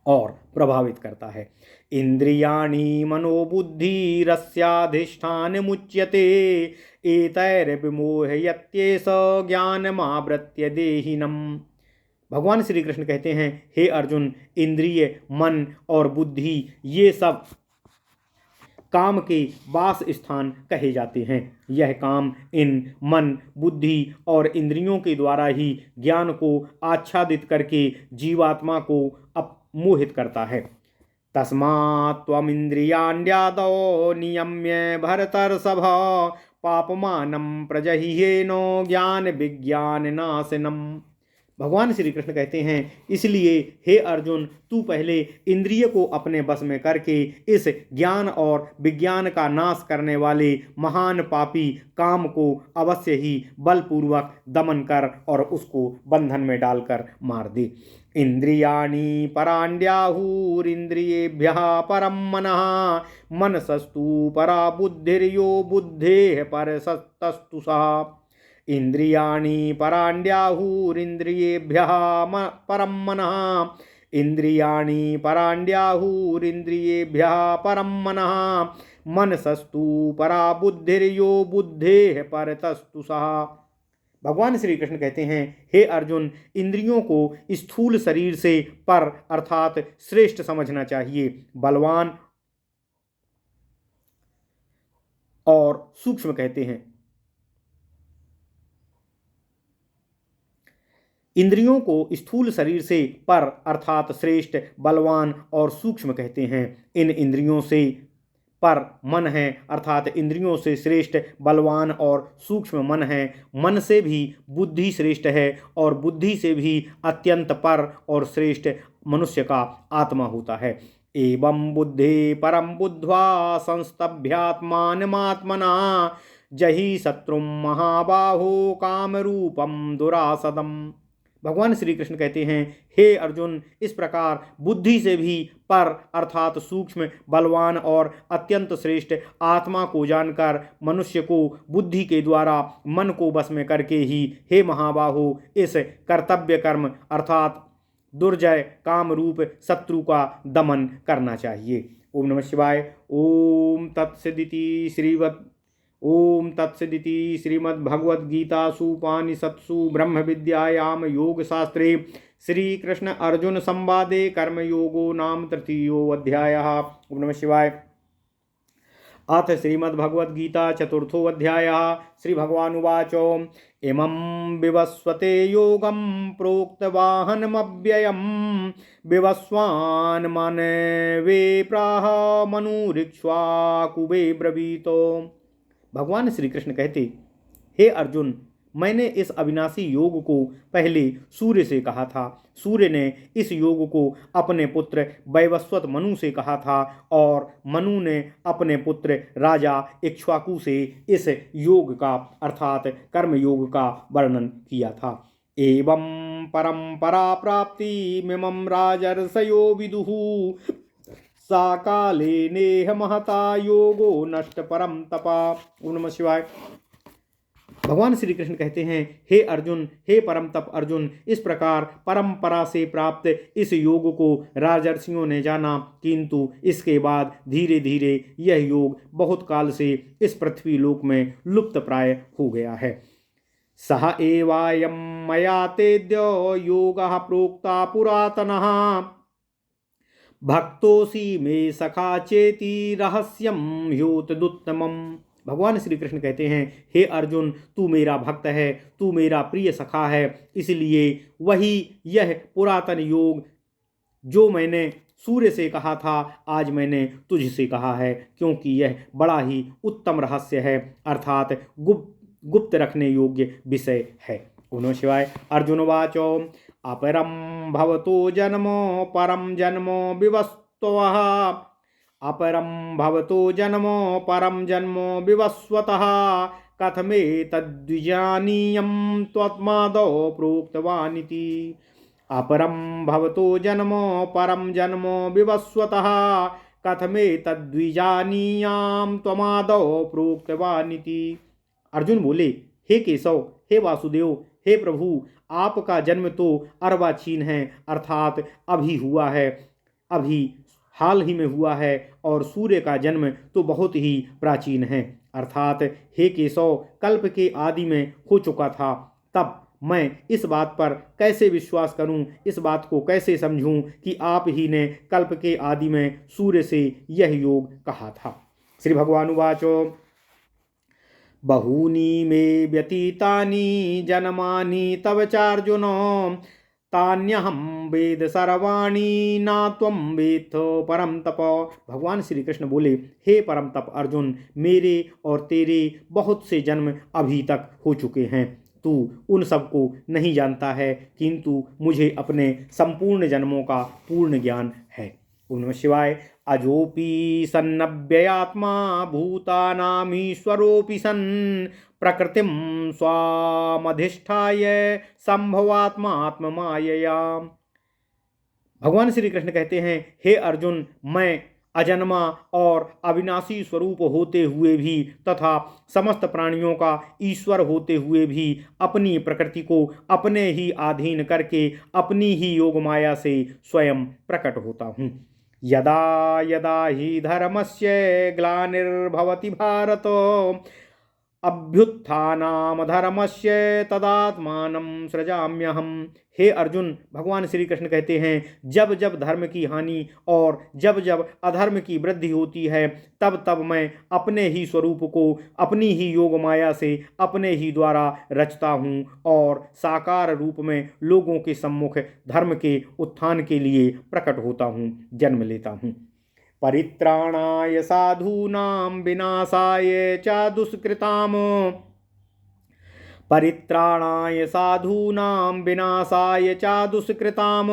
और प्रभावित करता है। इंद्रियाणि मनोबुद्धिरस्याधिष्ठान मुच्यते एतैर्विमोहयत्येष ज्ञानमावृत्य देहिनम्। भगवान श्री कृष्ण कहते हैं, हे अर्जुन, इंद्रिय, मन और बुद्धि ये सब काम के वास स्थान कहे जाते हैं। यह काम इन मन, बुद्धि और इंद्रियों के द्वारा ही ज्ञान को आच्छादित करके जीवात्मा को मोहित करता है। तस्मात् त्वमिन्द्रियाण्यादौ नियम्य भरतर्षभ पापमानं प्रजह्येनो ज्ञान विज्ञान नाशनम्। भगवान श्री कृष्ण कहते हैं, इसलिए हे अर्जुन, तू पहले इंद्रिय को अपने बस में करके इस ज्ञान और विज्ञान का नाश करने वाले महान पापी काम को अवश्य ही बलपूर्वक दमन कर और उसको बंधन में डालकर मार दे। इंद्रियाणि पराण्ड्याहुरिन्द्रियेभ्यः परं मनः मनसस्तु परा बुद्धिर्यो बुद्धेः परसस्तस्तु सः। इंद्रियाणि पराण्ड्याहुरिन्द्रियेभ्यः परं मनः इंद्रियाणि पराण्ड्याहुरिन्द्रियेभ्यः परं मनः मनसस्तु परा बुद्धिर्यो बुद्धेः परतस्तु सः। भगवान श्री कृष्ण कहते हैं, हे अर्जुन, इंद्रियों को स्थूल शरीर से पर अर्थात श्रेष्ठ समझना चाहिए। बलवान और सूक्ष्म कहते हैं। इंद्रियों को स्थूल शरीर से पर अर्थात श्रेष्ठ, बलवान और सूक्ष्म कहते हैं। इन इंद्रियों से पर मन है अर्थात इंद्रियों से श्रेष्ठ, बलवान और सूक्ष्म मन है। मन से भी बुद्धि श्रेष्ठ है और बुद्धि से भी अत्यंत पर और श्रेष्ठ मनुष्य का आत्मा होता है। एवं बुद्धि परम बुद्ध्वा संस्तभ्यात्मानमात्मना जहि शत्रुं महाबाहो कामरूपम दुरासदम्। भगवान श्री कृष्ण कहते हैं, हे अर्जुन, इस प्रकार बुद्धि से भी पर अर्थात सूक्ष्म, बलवान और अत्यंत श्रेष्ठ आत्मा को जानकर मनुष्य को बुद्धि के द्वारा मन को वश में करके ही, हे महाबाहो, इस कर्तव्य कर्म अर्थात दुर्जय काम रूप शत्रु का दमन करना चाहिए। ओम नमः शिवाय। ओम तत्सदिति श्रीमद्भगवद्गीतासु उपनिषत्सु ब्रह्म विद्यायां योगशास्त्रे श्रीकृष्ण अर्जुन संवादे कर्मयोगो नाम तृतीयोऽध्यायः। ओम नमः शिवाय। अथ श्रीमद्भगवद्गीता चतुर्थोऽध्यायः। श्रीभगवानुवाच इमं विवस्वते योगं प्रोक्तवाहनमव्ययं विवस्वान् मनवे प्राह मनुरिक्ष्वाकुवे ब्रवीतो। भगवान श्री कृष्ण कहते, हे अर्जुन, मैंने इस अविनाशी योग को पहले सूर्य से कहा था। सूर्य ने इस योग को अपने पुत्र वैवस्वत मनु से कहा था और मनु ने अपने पुत्र राजा इक्ष्वाकु से इस योग का अर्थात कर्म योग का वर्णन किया था। एवं परंपरा प्राप्ति मिमं राजर्षयो विदुः सा काले नेह महता योगो नष्ट परम तपा। ओम नमः शिवाय। भगवान श्री कृष्ण कहते हैं, हे अर्जुन, हे परम तप अर्जुन, इस प्रकार परंपरा से प्राप्त इस योग को राजर्षियों ने जाना, किंतु इसके बाद धीरे धीरे यह योग बहुत काल से इस पृथ्वी लोक में लुप्त प्राय हो गया है। सह एवायं मया तेद्यो योगः प्रोक्ता पुरातनः भक्तोसी मे सखा चेति रहस्यम ह्योतदुत्तमम्। भगवान श्री कृष्ण कहते हैं, हे अर्जुन, तू मेरा भक्त है, तू मेरा प्रिय सखा है, इसलिए वही यह पुरातन योग जो मैंने सूर्य से कहा था, आज मैंने तुझसे कहा है, क्योंकि यह बड़ा ही उत्तम रहस्य है, अर्थात गुप्त रखने योग्य विषय है। उनो शिवाय। अर्जुनवाचो अपरम भवतो जन्मो परम जन्मो विवस्त्वः अपरं भवतो जन्मो परम जन्मो विवस्वतः कथमेतद्विजानीयं त्वत्मादौ प्रोक्तवानिति। अपरं भवतो जन्मो परम जन्मो विवस्वतः कथमेतद्विजानीयां त्वमादौ प्रोक्तवानिति। अर्जुन बोले, हे केशव, हे वासुदेव, हे प्रभु, आपका जन्म तो अर्वाचीन है, अर्थात अभी हुआ है, अभी हाल ही में हुआ है, और सूर्य का जन्म तो बहुत ही प्राचीन है, अर्थात हे केशव, कल्प के आदि में हो चुका था। तब मैं इस बात पर कैसे विश्वास करूं, इस बात को कैसे समझूं कि आप ही ने कल्प के आदि में सूर्य से यह योग कहा था। श्री भगवान उवाचो बहूनि मे व्यतीतानि जन्मानि तव चार्जुनो तान्यहं वेद सर्वाणि ना त्वं वेत्थ परम तप। भगवान श्री कृष्ण बोले, हे परम तप अर्जुन, मेरे और तेरे बहुत से जन्म अभी तक हो चुके हैं, तू उन सबको नहीं जानता है, किंतु मुझे अपने संपूर्ण जन्मों का पूर्ण ज्ञान है। ओम नमः शिवाय। अजोपि सन्नव्ययात्मा भूतानामीश्वरोऽपि सन् प्रकृतिं स्वामधिष्ठाय संभवात्मात्ममायया। भगवान श्री कृष्ण कहते हैं, हे अर्जुन, मैं अजन्मा और अविनाशी स्वरूप होते हुए भी तथा समस्त प्राणियों का ईश्वर होते हुए भी अपनी प्रकृति को अपने ही अधीन करके अपनी ही योग माया से स्वयं प्रकट होता हूँ। यदा यदा ही धर्मस्य ग्लानिर्भवति भारत अभ्युत्थानाम धर्मस्य तदात्मानं सृजाम्यहम्। हे अर्जुन, भगवान श्री कृष्ण कहते हैं, जब जब धर्म की हानि और जब जब अधर्म की वृद्धि होती है, तब तब मैं अपने ही स्वरूप को अपनी ही योग माया से अपने ही द्वारा रचता हूँ और साकार रूप में लोगों के सम्मुख धर्म के उत्थान के लिए प्रकट होता हूँ, जन्म लेता हूँ। परित्राणाय साधूनां विनाशाय च दुष्कृताम् परित्राणाय साधूनां विनाशाय च दुष्कृताम्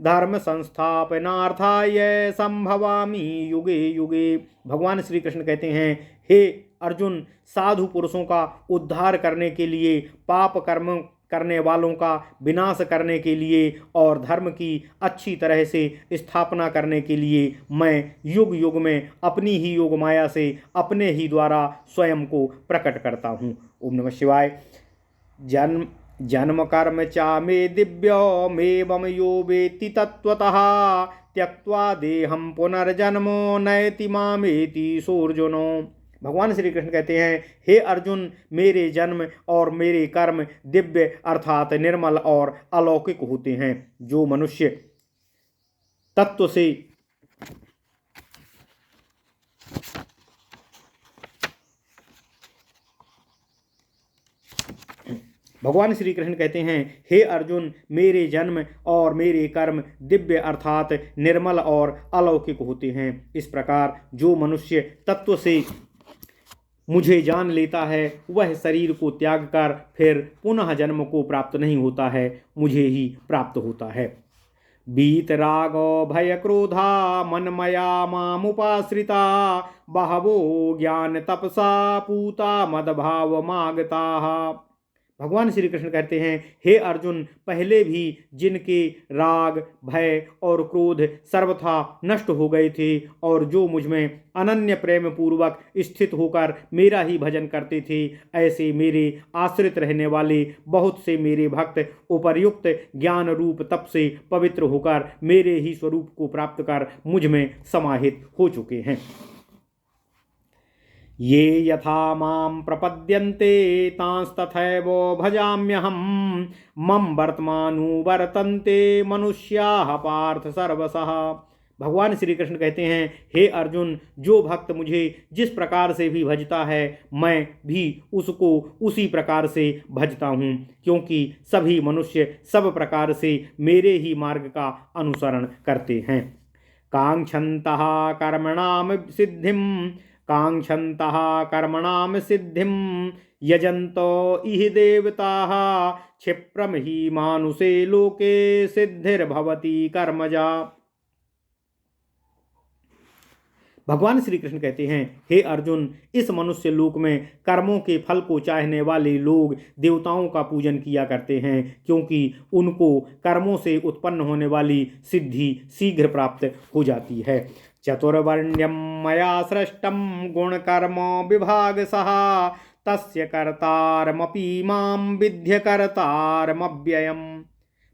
धर्म संस्थापनार्थाय संभवामि युगे युगे। भगवान श्री कृष्ण कहते हैं, हे अर्जुन, साधु पुरुषों का उद्धार करने के लिए, पाप कर्म करने वालों का विनाश करने के लिए और धर्म की अच्छी तरह से स्थापना करने के लिए मैं युग युग में अपनी ही योग माया से अपने ही द्वारा स्वयं को प्रकट करता हूँ। ओम नमः शिवाय। जन्म जन्म कर्म चा मे दिव्यो मेवं यो वेत्ति तत्त्वतः त्यक्त्वा देहं पुनर्जन्मो नयति मामेति सोऽर्जुनो। भगवान श्री कृष्ण कहते हैं, हे अर्जुन, मेरे जन्म और मेरे कर्म दिव्य अर्थात निर्मल और अलौकिक होते हैं। जो मनुष्य तत्व से भगवान श्री कृष्ण कहते हैं, हे अर्जुन, मेरे जन्म और मेरे कर्म दिव्य अर्थात निर्मल और अलौकिक होते हैं। इस प्रकार जो मनुष्य तत्व से मुझे जान लेता है, वह शरीर को त्याग कर फिर पुनः जन्म को प्राप्त नहीं होता है, मुझे ही प्राप्त होता है। बीत रागो भय क्रोधा मनमया मामुपाश्रिता बहवो ज्ञान तपसा पूता मदभाव मागता। भगवान श्री कृष्ण कहते हैं, हे अर्जुन, पहले भी जिनके राग, भय और क्रोध सर्वथा नष्ट हो गए थे और जो मुझ में अनन्य प्रेम पूर्वक स्थित होकर मेरा ही भजन करते थे, ऐसे मेरे आश्रित रहने वाले बहुत से मेरे भक्त उपर्युक्त ज्ञान रूप तप से पवित्र होकर मेरे ही स्वरूप को प्राप्त कर मुझ में समाहित हो चुके हैं। ये यथा मां प्रपद्यन्ते तांस्तथैव भजाम्यहम् मम वर्तमानुवर्तन्ते मनुष्याः पार्थ सर्वशः। भगवान श्री कृष्ण कहते हैं, हे अर्जुन, जो भक्त मुझे जिस प्रकार से भी भजता है मैं भी उसको उसी प्रकार से भजता हूँ, क्योंकि सभी मनुष्य सब प्रकार से मेरे ही मार्ग का अनुसरण करते हैं। कांक्षन्तः कर्मणां सिद्धिं कांक्षन्तः कर्मणां सिद्धिं यजन्तो इह देवताः क्षिप्रम हि मानुषे लोके सिद्धिर्भवति कर्मजा। भगवान श्री कृष्ण कहते हैं, हे अर्जुन, इस मनुष्य लोक में कर्मों के फल को चाहने वाले लोग देवताओं का पूजन किया करते हैं, क्योंकि उनको कर्मों से उत्पन्न होने वाली सिद्धि शीघ्र प्राप्त हो जाती है। चतुर्वर्ण्यम मया सृष्टम गुण कर्म विभाग सहा तस्य कर्तारमपि मां विद्य कर्तारमव्ययम्।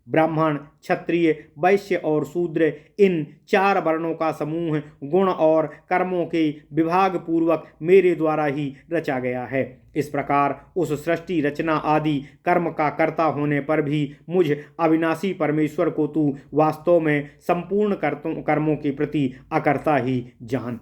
ब्राह्मण, क्षत्रिय, वैश्य और शूद्र, इन 4 वर्णों का समूह गुण और कर्मों के विभाग पूर्वक मेरे द्वारा ही रचा गया है। इस प्रकार उस सृष्टि रचना आदि कर्म का कर्ता होने पर भी मुझ अविनाशी परमेश्वर को तू वास्तव में संपूर्ण कर्मों के प्रति अकर्ता ही जान।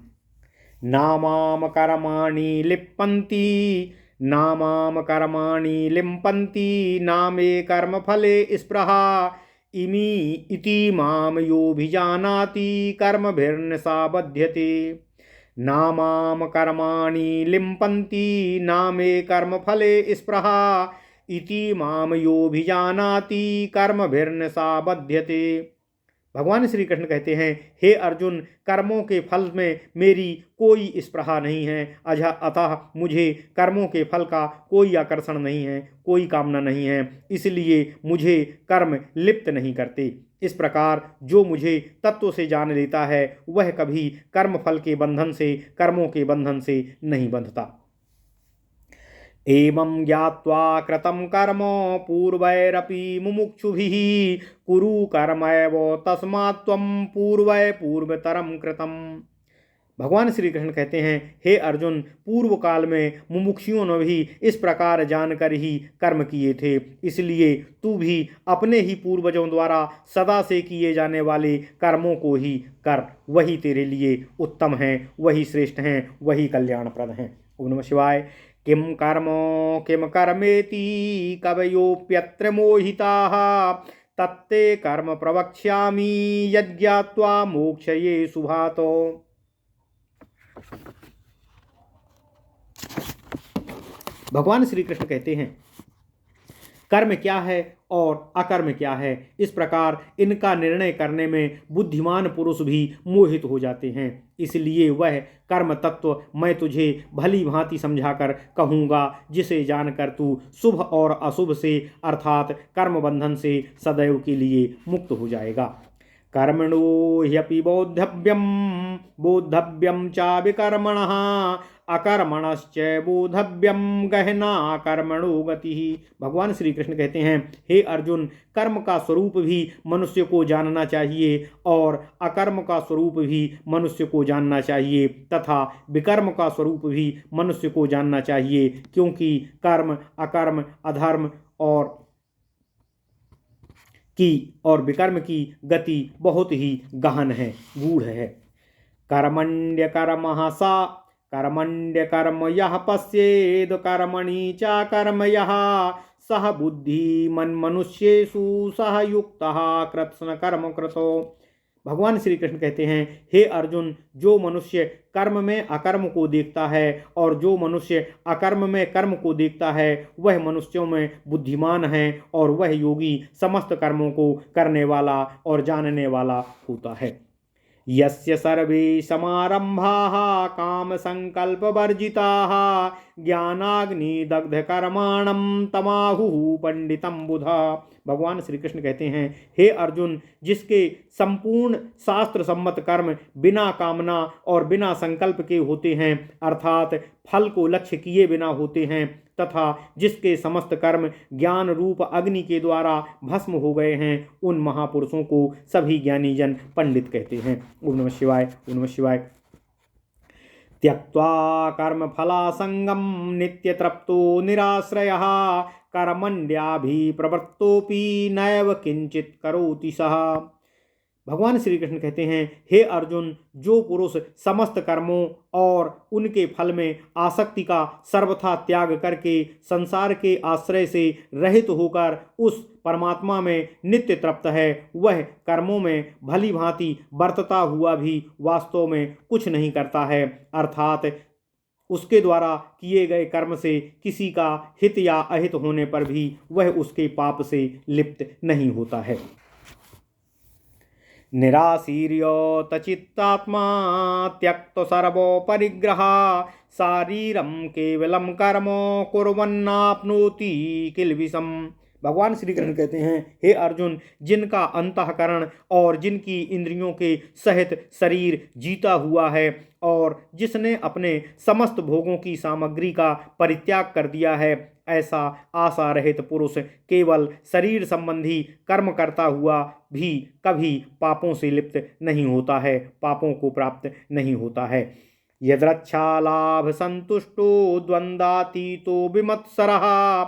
नामाम कर्माणि लिप्पन्ति नामाम कर्माणि लिम्पन्ति नामे कर्मफले स्पृहा इमी इति माम योभिजानाति कर्मभिर्नसा बध्यते। नामाम कर्माणि लिम्पन्ति नामे कर्मफले स्पृहा इति माम योभिजानाति कर्मभिर्नसा बध्यते। भगवान श्री कृष्ण कहते हैं, हे अर्जुन, कर्मों के फल में मेरी कोई स्पृहा नहीं है, अतः मुझे कर्मों के फल का कोई आकर्षण नहीं है, कोई कामना नहीं है, इसलिए मुझे कर्म लिप्त नहीं करते। इस प्रकार जो मुझे तत्व से जान लेता है वह कभी कर्म फल के बंधन से, कर्मों के बंधन से नहीं बंधता। एवं ज्ञात्वा कृतं कर्म पूर्वैरपि मुमुक्षुभिः कुरु कर्मैव तस्मात् त्वं पूर्वै पूर्वतरं कृतम्। भगवान श्री कृष्ण कहते हैं, हे अर्जुन, पूर्व काल में मुमुक्षुओं ने भी इस प्रकार जानकर ही कर्म किए थे, इसलिए तू भी अपने ही पूर्वजों द्वारा सदा से किए जाने वाले कर्मों को ही कर। वही तेरे लिए उत्तम है, वही श्रेष्ठ हैं, वही कल्याणप्रद हैं। ओम नमः शिवाय। किम कर्म किम कर्मेति कवयोप्यत्र मोहिताः तत्ते कर्म प्रवक्ष्यामि यज्ञात्वा मोक्षये शुभातो। भगवान श्री कृष्ण कहते हैं, कर्म क्या है और अकर्म क्या है, इस प्रकार इनका निर्णय करने में बुद्धिमान पुरुष भी मोहित हो जाते हैं। इसलिए वह कर्म तत्व मैं तुझे भली भांति समझाकर कहूँगा, जिसे जानकर तू शुभ और अशुभ से अर्थात कर्म बंधन से सदैव के लिए मुक्त हो जाएगा। कर्मणो ह्यपि बोद्धव्यम चा विकर्मणः अकर्मणश्च बोधव्यम गहना कर्मणो गति। भगवान श्री कृष्ण कहते हैं, हे अर्जुन, कर्म का स्वरूप भी मनुष्य को जानना चाहिए और अकर्म का स्वरूप भी मनुष्य को जानना चाहिए तथा विकर्म का स्वरूप भी मनुष्य को जानना चाहिए, क्योंकि कर्म, अकर्म, अधर्म और विकर्म की गति बहुत ही गहन है, गूढ़ है। कर्मण्य कर्म यः पश्येद कर्मणि च कर्म यः सह बुद्धिमन् मनुष्येषु सह युक्तः कृत्स्न कर्म कृतो। भगवान श्री कृष्ण कहते हैं, हे अर्जुन, जो मनुष्य कर्म में अकर्म को देखता है और जो मनुष्य अकर्म में कर्म को देखता है वह मनुष्यों में बुद्धिमान है और वह योगी समस्त कर्मों को करने वाला और जानने वाला होता है। यस्य सर्वे समारंभाः काम संकल्प वर्जिताः ज्ञानाग्नि दग्ध कर्माणम तमाहुः पंडितम बुधा। भगवान श्री कृष्ण कहते हैं, हे अर्जुन, जिसके संपूर्ण शास्त्र सम्मत कर्म बिना कामना और बिना संकल्प के होते हैं, अर्थात फल को लक्ष्य किए बिना होते हैं, तथा जिसके समस्त कर्म ज्ञान रूप अग्नि के द्वारा भस्म हो गए हैं, उन महापुरुषों को सभी ज्ञानी जन पंडित कहते हैं। ओम नमः शिवाय, ओम नमः शिवाय। त्यक्त्वा कर्म फलासंगम नित्य तृप्तो निराश्रयः कर्मण्यभिप्रवृत्तोऽपि नैव किंचित करोति सः। भगवान श्री कृष्ण कहते हैं, हे अर्जुन, जो पुरुष समस्त कर्मों और उनके फल में आसक्ति का सर्वथा त्याग करके संसार के आश्रय से रहित होकर उस परमात्मा में नित्य तृप्त है, वह कर्मों में भली भांति बरतता हुआ भी वास्तव में कुछ नहीं करता है, अर्थात उसके द्वारा किए गए कर्म से किसी का हित या अहित होने पर भी वह उसके पाप से लिप्त नहीं होता है। निराशीर्योत चित्तात्मा त्यक्त सर्वो परिग्रह शारीरम केवलम कर्म कुर्वन्नाप्नोति किल्बिषम्। भगवान श्री कृष्ण कहते हैं, हे अर्जुन, जिनका अंतःकरण और जिनकी इंद्रियों के सहित शरीर जीता हुआ है और जिसने अपने समस्त भोगों की सामग्री का परित्याग कर दिया है, ऐसा आशा रहित पुरुष केवल शरीर संबंधी कर्म करता हुआ भी कभी पापों से लिप्त नहीं होता है, पापों को प्राप्त नहीं होता है। यद्रच्छालाभ संतुष्टो द्वंद्वातीतो विमत्सरः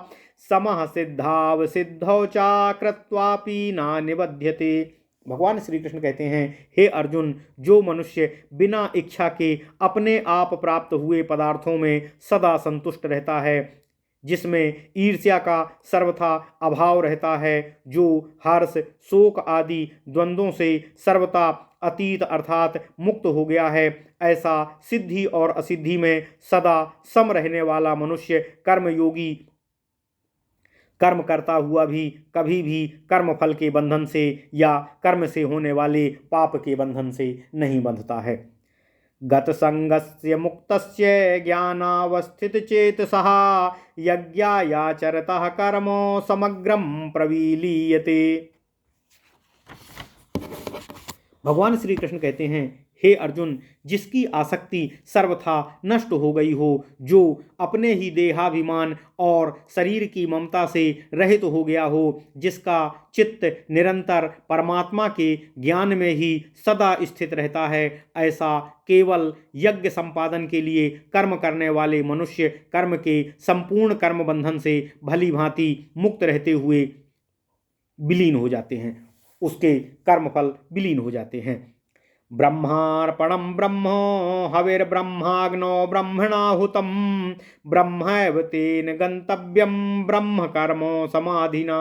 समः सिद्धाव सिद्धौ चा कृत्वापि न निबध्यते। भगवान श्री कृष्ण कहते हैं, हे अर्जुन, जो मनुष्य बिना इच्छा के अपने आप प्राप्त हुए पदार्थों में सदा संतुष्ट रहता है, जिसमें ईर्ष्या का सर्वथा अभाव रहता है, जो हर्ष शोक आदि द्वंद्वों से सर्वथा अतीत अर्थात मुक्त हो गया है, ऐसा सिद्धि और असिद्धि में सदा सम रहने वाला मनुष्य कर्मयोगी कर्म करता हुआ भी कभी भी कर्म फल के बंधन से या कर्म से होने वाले पाप के बंधन से नहीं बंधता है। गत संगस्य मुक्तस्य ज्ञानावस्थित चेतसः यज्ञायाचरतः कर्मो समग्रम प्रविलीयते। भगवान श्री कृष्ण कहते हैं, हे अर्जुन, जिसकी आसक्ति सर्वथा नष्ट हो गई हो, जो अपने ही देहाभिमान और शरीर की ममता से रहित हो गया हो, जिसका चित्त निरंतर परमात्मा के ज्ञान में ही सदा स्थित रहता है, ऐसा केवल यज्ञ संपादन के लिए कर्म करने वाले मनुष्य कर्म के संपूर्ण कर्म बंधन से भली भांति मुक्त रहते हुए विलीन हो जाते हैं, उसके कर्मफल विलीन हो जाते हैं। ब्रह्मार्पणम ब्रह्मो हविर्ब्रह्माग्नो ब्रह्मणाहुतम ब्रह्मैव तेन गंतव्यम ब्रह्म कर्मो समाधिना।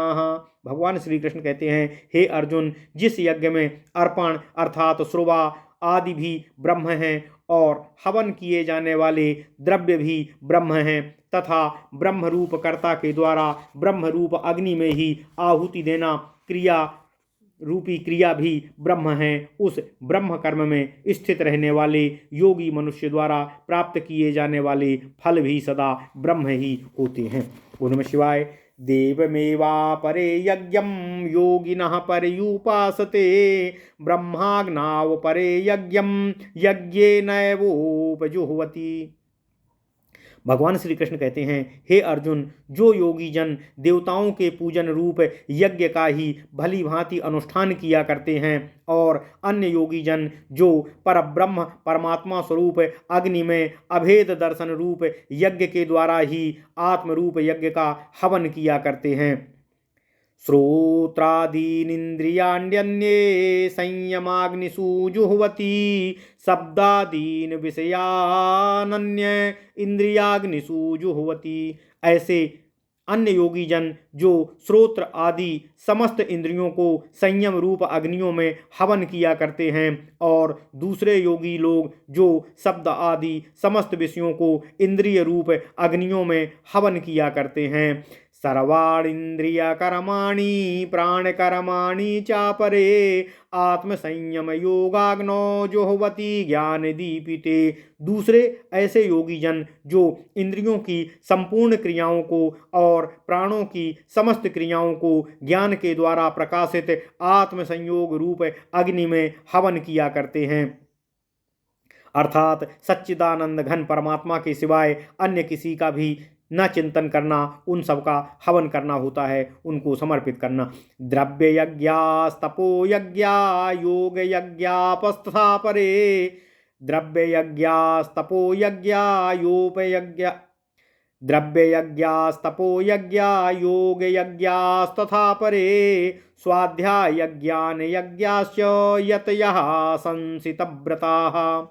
भगवान श्री कृष्ण कहते हैं, हे अर्जुन, जिस यज्ञ में अर्पण अर्थात श्रुवा आदि भी ब्रह्म हैं और हवन किए जाने वाले द्रव्य भी ब्रह्म हैं तथा ब्रह्म रूप कर्ता के द्वारा ब्रह्म रूप अग्नि में ही आहुति देना क्रिया रूपी क्रिया भी ब्रह्म है, उस ब्रह्म कर्म में स्थित रहने वाले योगी मनुष्य द्वारा प्राप्त किए जाने वाले फल भी सदा ब्रह्म ही होते हैं। ओम नमः शिवाय। देवमेवापरे यज्ञं योगिनः पर्युपासते ब्रह्माग्नाव परे यज्ञं यज्ञेनैवोपजुह्वति। भगवान श्री कृष्ण कहते हैं, हे अर्जुन, जो योगी जन देवताओं के पूजन रूप यज्ञ का ही भली भांति अनुष्ठान किया करते हैं और अन्य योगी जन जो परब्रह्म परमात्मा स्वरूप अग्नि में अभेद दर्शन रूप यज्ञ के द्वारा ही आत्म रूप यज्ञ का हवन किया करते हैं, श्रोत्रादीनिन्द्रियाण्यन्ये संयमाग्निषु जुह्वति शब्दादीन विषयानन्य इंद्रियाग्निषु जुह्वति। ऐसे अन्य योगी जन जो श्रोत्र आदि समस्त इंद्रियों को संयम रूप अग्नियों में हवन किया करते हैं और दूसरे योगी लोग जो शब्द आदि समस्त विषयों को इंद्रिय रूप अग्नियों में हवन किया करते हैं, सर्वाणीन्द्रियकर्माणि प्राणकर्माणि चापरे आत्मसंयम योगाग्नो जुह्वति ज्ञान दीपिते। दूसरे ऐसे योगी जन जो इंद्रियों की संपूर्ण क्रियाओं को और प्राणों की समस्त क्रियाओं को ज्ञान के द्वारा प्रकाशित आत्मसंयोग रूप अग्नि में हवन किया करते हैं, अर्थात सच्चिदानंद घन परमात्मा के सिवाय अन्य किसी का भी न चिंतन करना, उन सब का हवन करना होता है, उनको समर्पित करना। द्रव्य यज्ञास्तपो यज्ञा योग यज्ञापस्तथा परे, द्रव्य यज्ञास्तपो यज्ञा योप यज्ञ, द्रव्य यज्ञास्तपो यज्ञा योग यज्ञास्तथा परे, स्वाध्याय यज्ञान यज्ञाश्च यतयः संसितव्रताः।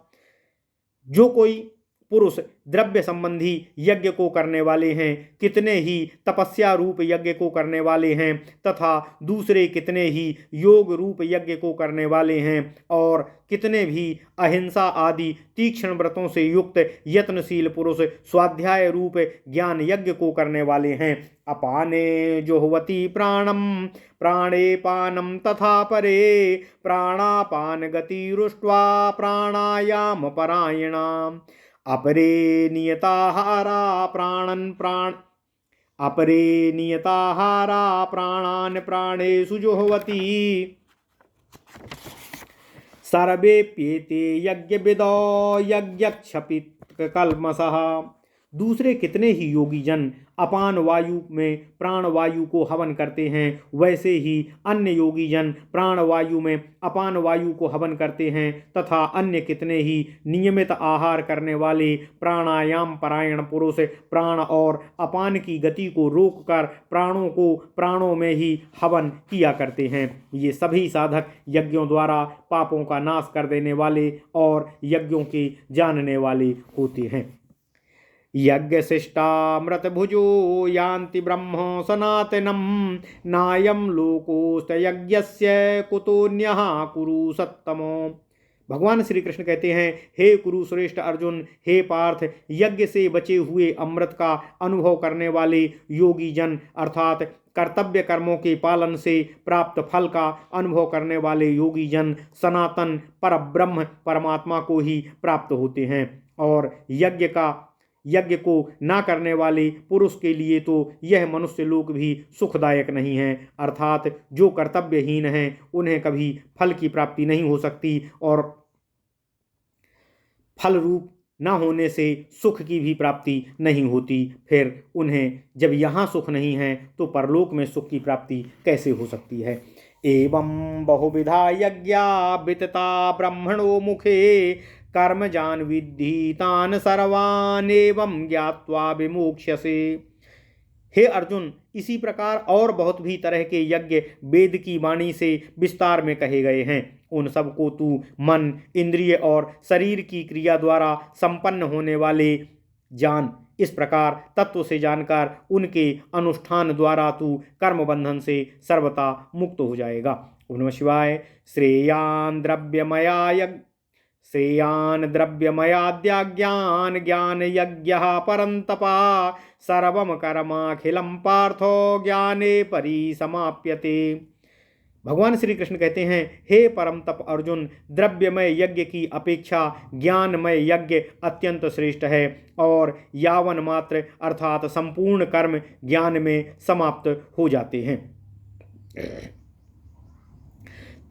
जो कोई पुरुष द्रव्य संबंधी यज्ञ को करने वाले हैं, कितने ही तपस्या रूप यज्ञ को करने वाले हैं, तथा दूसरे कितने ही योग रूप यज्ञ को करने वाले हैं, और कितने भी अहिंसा आदि तीक्ष्ण व्रतों से युक्त यत्नशील पुरुष स्वाध्याय रूप ज्ञान यज्ञ को करने वाले हैं। अपाने जुह्वति प्राणम प्राणे पानम तथा परे, प्राणापान गति रुष्ट्वा प्राणायाम परायणा, अपरे नियताहारा प्राणान प्राणेषु जुह्वति, सर्वेप्येते यज्ञविदो यज्ञक्षपितकल्मषः। दूसरे कितने ही योगी जन अपान वायु में प्राण वायु को हवन करते हैं, वैसे ही अन्य योगी जन प्राण वायु में अपान वायु को हवन करते हैं, तथा अन्य कितने ही नियमित आहार करने वाले प्राणायाम परायण पुरुष प्राण और अपान की गति को रोककर प्राणों को प्राणों में ही हवन किया करते हैं। ये सभी साधक यज्ञों द्वारा पापों का नाश कर देने वाले और यज्ञों के जानने वाले होते हैं। यज्ञशिष्टामृत भुजो यान्ति ब्रह्म सनातनम, नायम लोकोस्त यज्ञस्य कुतोन्यः कुरु सत्तमो। भगवान श्री कृष्ण कहते हैं, हे कुरु श्रेष्ठ अर्जुन, हे पार्थ, यज्ञ से बचे हुए अमृत का अनुभव करने वाले योगी जन, अर्थात कर्तव्य कर्मों के पालन से प्राप्त फल का अनुभव करने वाले योगी जन सनातन पर ब्रह्म परमात्मा को ही प्राप्त होते हैं। और यज्ञ को ना करने वाले पुरुष के लिए तो यह मनुष्य लोक भी सुखदायक नहीं है, अर्थात जो कर्तव्यहीन हैं उन्हें कभी फल की प्राप्ति नहीं हो सकती, और फल रूप न होने से सुख की भी प्राप्ति नहीं होती। फिर उन्हें जब यहाँ सुख नहीं है तो परलोक में सुख की प्राप्ति कैसे हो सकती है। एवं बहुविधा यज्ञा वितता ब्रह्मणो मुखे, कर्म जान विद्धि तान सर्वान एवं ज्ञात्वा विमोक्ष्यसे। हे अर्जुन, इसी प्रकार और बहुत भी तरह के यज्ञ वेद की वाणी से विस्तार में कहे गए हैं। उन सब को तू मन, इंद्रिय और शरीर की क्रिया द्वारा संपन्न होने वाले जान। इस प्रकार तत्व से जानकर उनके अनुष्ठान द्वारा तू कर्म बंधन से सर्वथा मुक्त हो जाएगा। ओम नमः शिवाय। श्रेयान द्रव्यमयाद्याज्ञान ज्ञान यज्ञः परन्तपा, सर्वम कर्माखिलं पार्थो ज्ञाने परिसमाप्यते। भगवान श्री कृष्ण कहते हैं, हे परम तप अर्जुन, द्रव्यमय यज्ञ की अपेक्षा ज्ञानमय यज्ञ अत्यंत श्रेष्ठ है, और यावन मात्र अर्थात संपूर्ण कर्म ज्ञान में समाप्त हो जाते हैं।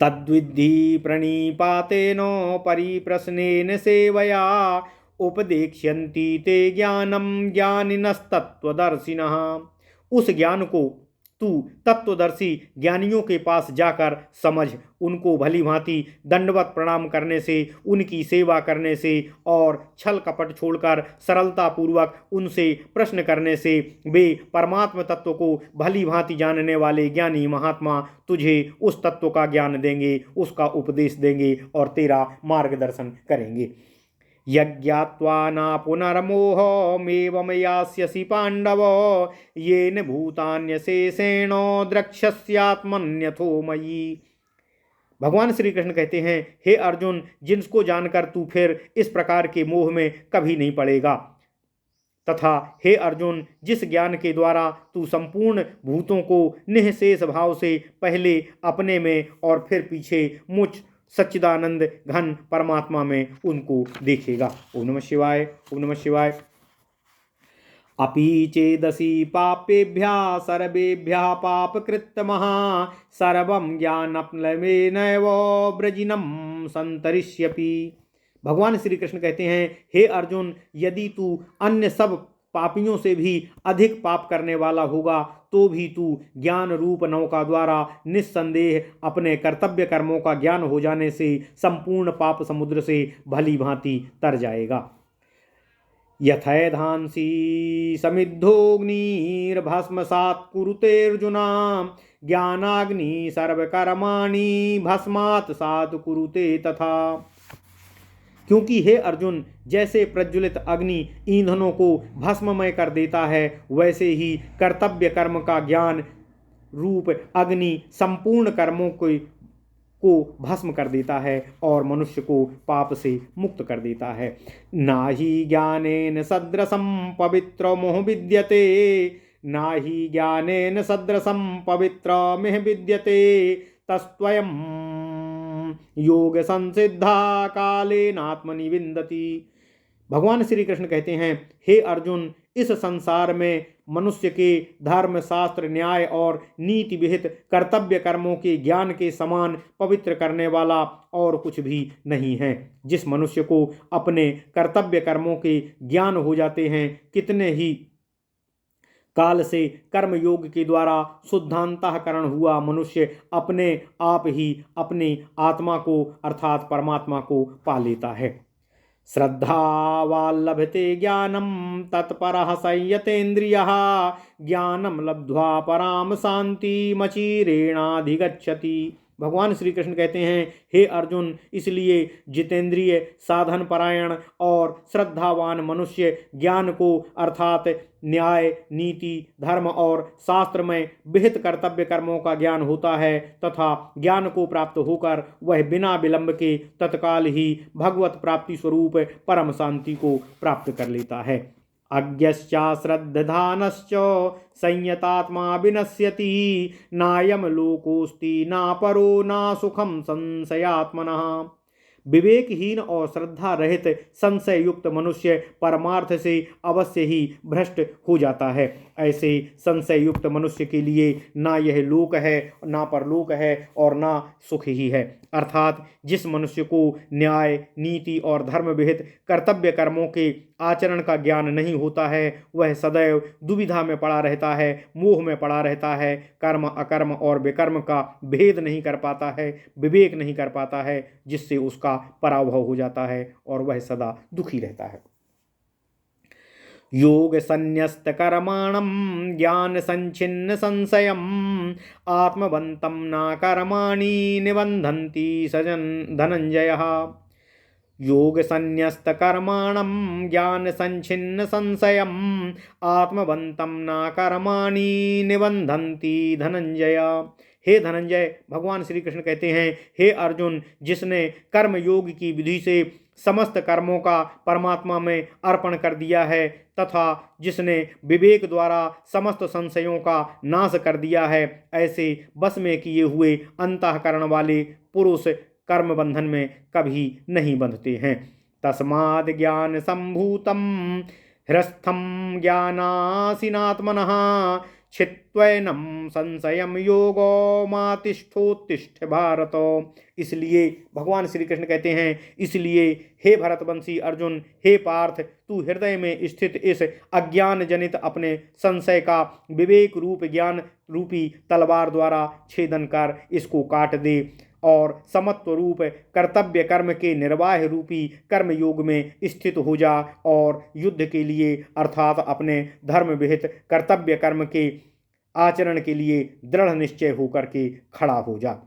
तद्विद्धि प्रणिपातेन परिप्रश्नेन सेवया, उपदेक्ष्यन्ति ते ज्ञानम ज्ञानिनस्तत्त्वदर्शिनः। उस ज्ञान को तू तत्वदर्शी ज्ञानियों के पास जाकर समझ। उनको भली भांति दंडवत प्रणाम करने से, उनकी सेवा करने से और छल कपट छोड़कर सरलता पूर्वक उनसे प्रश्न करने से वे परमात्म तत्व को भली भांति जानने वाले ज्ञानी महात्मा तुझे उस तत्व का ज्ञान देंगे, उसका उपदेश देंगे और तेरा मार्गदर्शन करेंगे। यज्ञात्वा न पुनर्मोहमेवं यास्यसि पांडव, येन भूतान्यशेषेण द्रक्ष्यस्यात्मन्यथो मयि। भगवान श्री कृष्ण कहते हैं, हे अर्जुन, जिसको जानकर तू फिर इस प्रकार के मोह में कभी नहीं पड़ेगा। तथा हे अर्जुन, जिस ज्ञान के द्वारा तू संपूर्ण भूतों को निःशेष भाव से पहले अपने में और फिर पीछे मुझ सच्चिदानंद घन परमात्मा में उनको देखेगा। ओम नमः शिवाय, ओम नमः शिवाय। अपि चेदसि पापेभ्यः सर्वेभ्यः पापकृत्तमः सर्वं ज्ञानप्लवेनैव वृजिनं संतरिष्यपि। भगवान श्री कृष्ण कहते हैं, हे अर्जुन, यदि तू अन्य सब पापियों से भी अधिक पाप करने वाला होगा तो भी तू ज्ञान रूप नौका द्वारा निस्संदेह अपने कर्तव्य कर्मों का ज्ञान हो जाने से संपूर्ण पाप समुद्र से भली भांति तर जाएगा। यथैधांसि समिद्धोऽग्निर्भस्मसात् कुरुतेऽर्जुना ज्ञानाग्नि सर्वकर्माणि भस्मात् सात् कुरुते तथा। क्योंकि हे अर्जुन, जैसे प्रज्वलित अग्नि ईंधनों को भस्ममय कर देता है, वैसे ही कर्तव्य कर्म का ज्ञान रूप अग्नि संपूर्ण कर्मों को भस्म कर देता है और मनुष्य को पाप से मुक्त कर देता है। नाहि ज्ञानेन सदृशं पवित्रमोह विद्यते, नाहि ज्ञानेन सदृशं पवित्रमिह विद्यते, तस्त्वयं योग संसिद्धा कालेनात्मनि विन्दति। भगवान श्री कृष्ण कहते हैं, हे अर्जुन, इस संसार में मनुष्य के धर्म शास्त्र न्याय और नीति विहित कर्तव्य कर्मों के ज्ञान के समान पवित्र करने वाला और कुछ भी नहीं है। जिस मनुष्य को अपने कर्तव्य कर्मों के ज्ञान हो जाते हैं, कितने ही काल से कर्म योग के द्वारा शुद्धांतःकरण हुआ मनुष्य अपने आप ही अपनी आत्मा को अर्थात परमात्मा को पा लेता है। श्रद्धावाल्लभते ज्ञानम तत्परः संयतेन्द्रियः ज्ञानम लब्ध्वा पराम शांतिमचिरेणाधिगच्छति। भगवान श्री कृष्ण कहते हैं, हे अर्जुन, इसलिए जितेंद्रिय साधन परायण और श्रद्धावान मनुष्य ज्ञान को अर्थात न्याय नीति धर्म और शास्त्र में विहित कर्तव्य कर्मों का ज्ञान होता है तथा ज्ञान को प्राप्त होकर वह बिना विलंब के तत्काल ही भगवत प्राप्ति स्वरूप परम शांति को प्राप्त कर लेता है। अज्ञश्चाश्रद्धानश्च संयतात्मा विनश्यति, नायम लोकोस्ति ना परो ना सुखम संशयात्मनः। विवेकहीन और श्रद्धा रहित संशय युक्त मनुष्य परमार्थ से अवश्य ही भ्रष्ट हो जाता है। ऐसे संशय युक्त मनुष्य के लिए ना यह लोक है, ना परलोक है और ना सुख ही है। अर्थात जिस मनुष्य को न्याय नीति और धर्म विहित कर्तव्य कर्मों के आचरण का ज्ञान नहीं होता है, वह सदैव दुविधा में पड़ा रहता है, मोह में पड़ा रहता है, कर्म अकर्म और विकर्म का भेद नहीं कर पाता है, विवेक नहीं कर पाता है, जिससे उसका पराभव हो जाता है और वह सदा दुखी रहता है। योग संन्यस्त कर्माणं ज्ञान संचिन्न संशयम् आत्मवन्तं न कर्माणि निबन्धन्ति सजन धनंजयः। योग संन्यस्त कर्माणं ज्ञान संचिन्न संशयम् आत्मवन्तं न कर्माणि निबन्धन्ति धनंजय। हे धनंजय, भगवान श्री कृष्ण कहते हैं, हे अर्जुन, जिसने कर्म योग की विधि से समस्त कर्मों का परमात्मा में अर्पण कर दिया है तथा जिसने विवेक द्वारा समस्त संशयों का नाश कर दिया है, ऐसे बस में किए हुए अंतःकरण वाले पुरुष कर्म बंधन में कभी नहीं बंधते हैं। तस्माद् ज्ञान संभूतम हृस्थम ज्ञानासीनात्मनः छित्त्वैनं संशयं योगो मातिष्ठोत्तिष्ठ भारत। इसलिए भगवान श्री कृष्ण कहते हैं, इसलिए हे भरतवंशी अर्जुन, हे पार्थ, तू हृदय में स्थित इस अज्ञान जनित अपने संशय का विवेक रूप ज्ञान रूपी तलवार द्वारा छेदन कर इसको काट दे और समत्व रूप कर्तव्य कर्म के निर्वाह रूपी कर्म योग में स्थित हो जा और युद्ध के लिए अर्थात अपने धर्म विहित कर्तव्य कर्म के आचरण के लिए दृढ़ निश्चय होकर के खड़ा हो जा।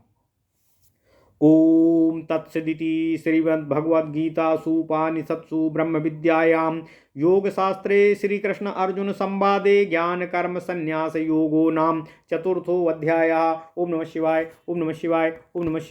ओम तत्सदिति श्रीमद्भगवद्गीतासु उपनिषत्सु ब्रह्म विद्यायां योग शास्त्रे श्री कृष्ण अर्जुन संवादे ज्ञान कर्म संन्यास योगो नाम चतुर्थो अध्यायः। ओम नमः शिवाय, ओम नमः शिवाय, ओम नमः शिवाय।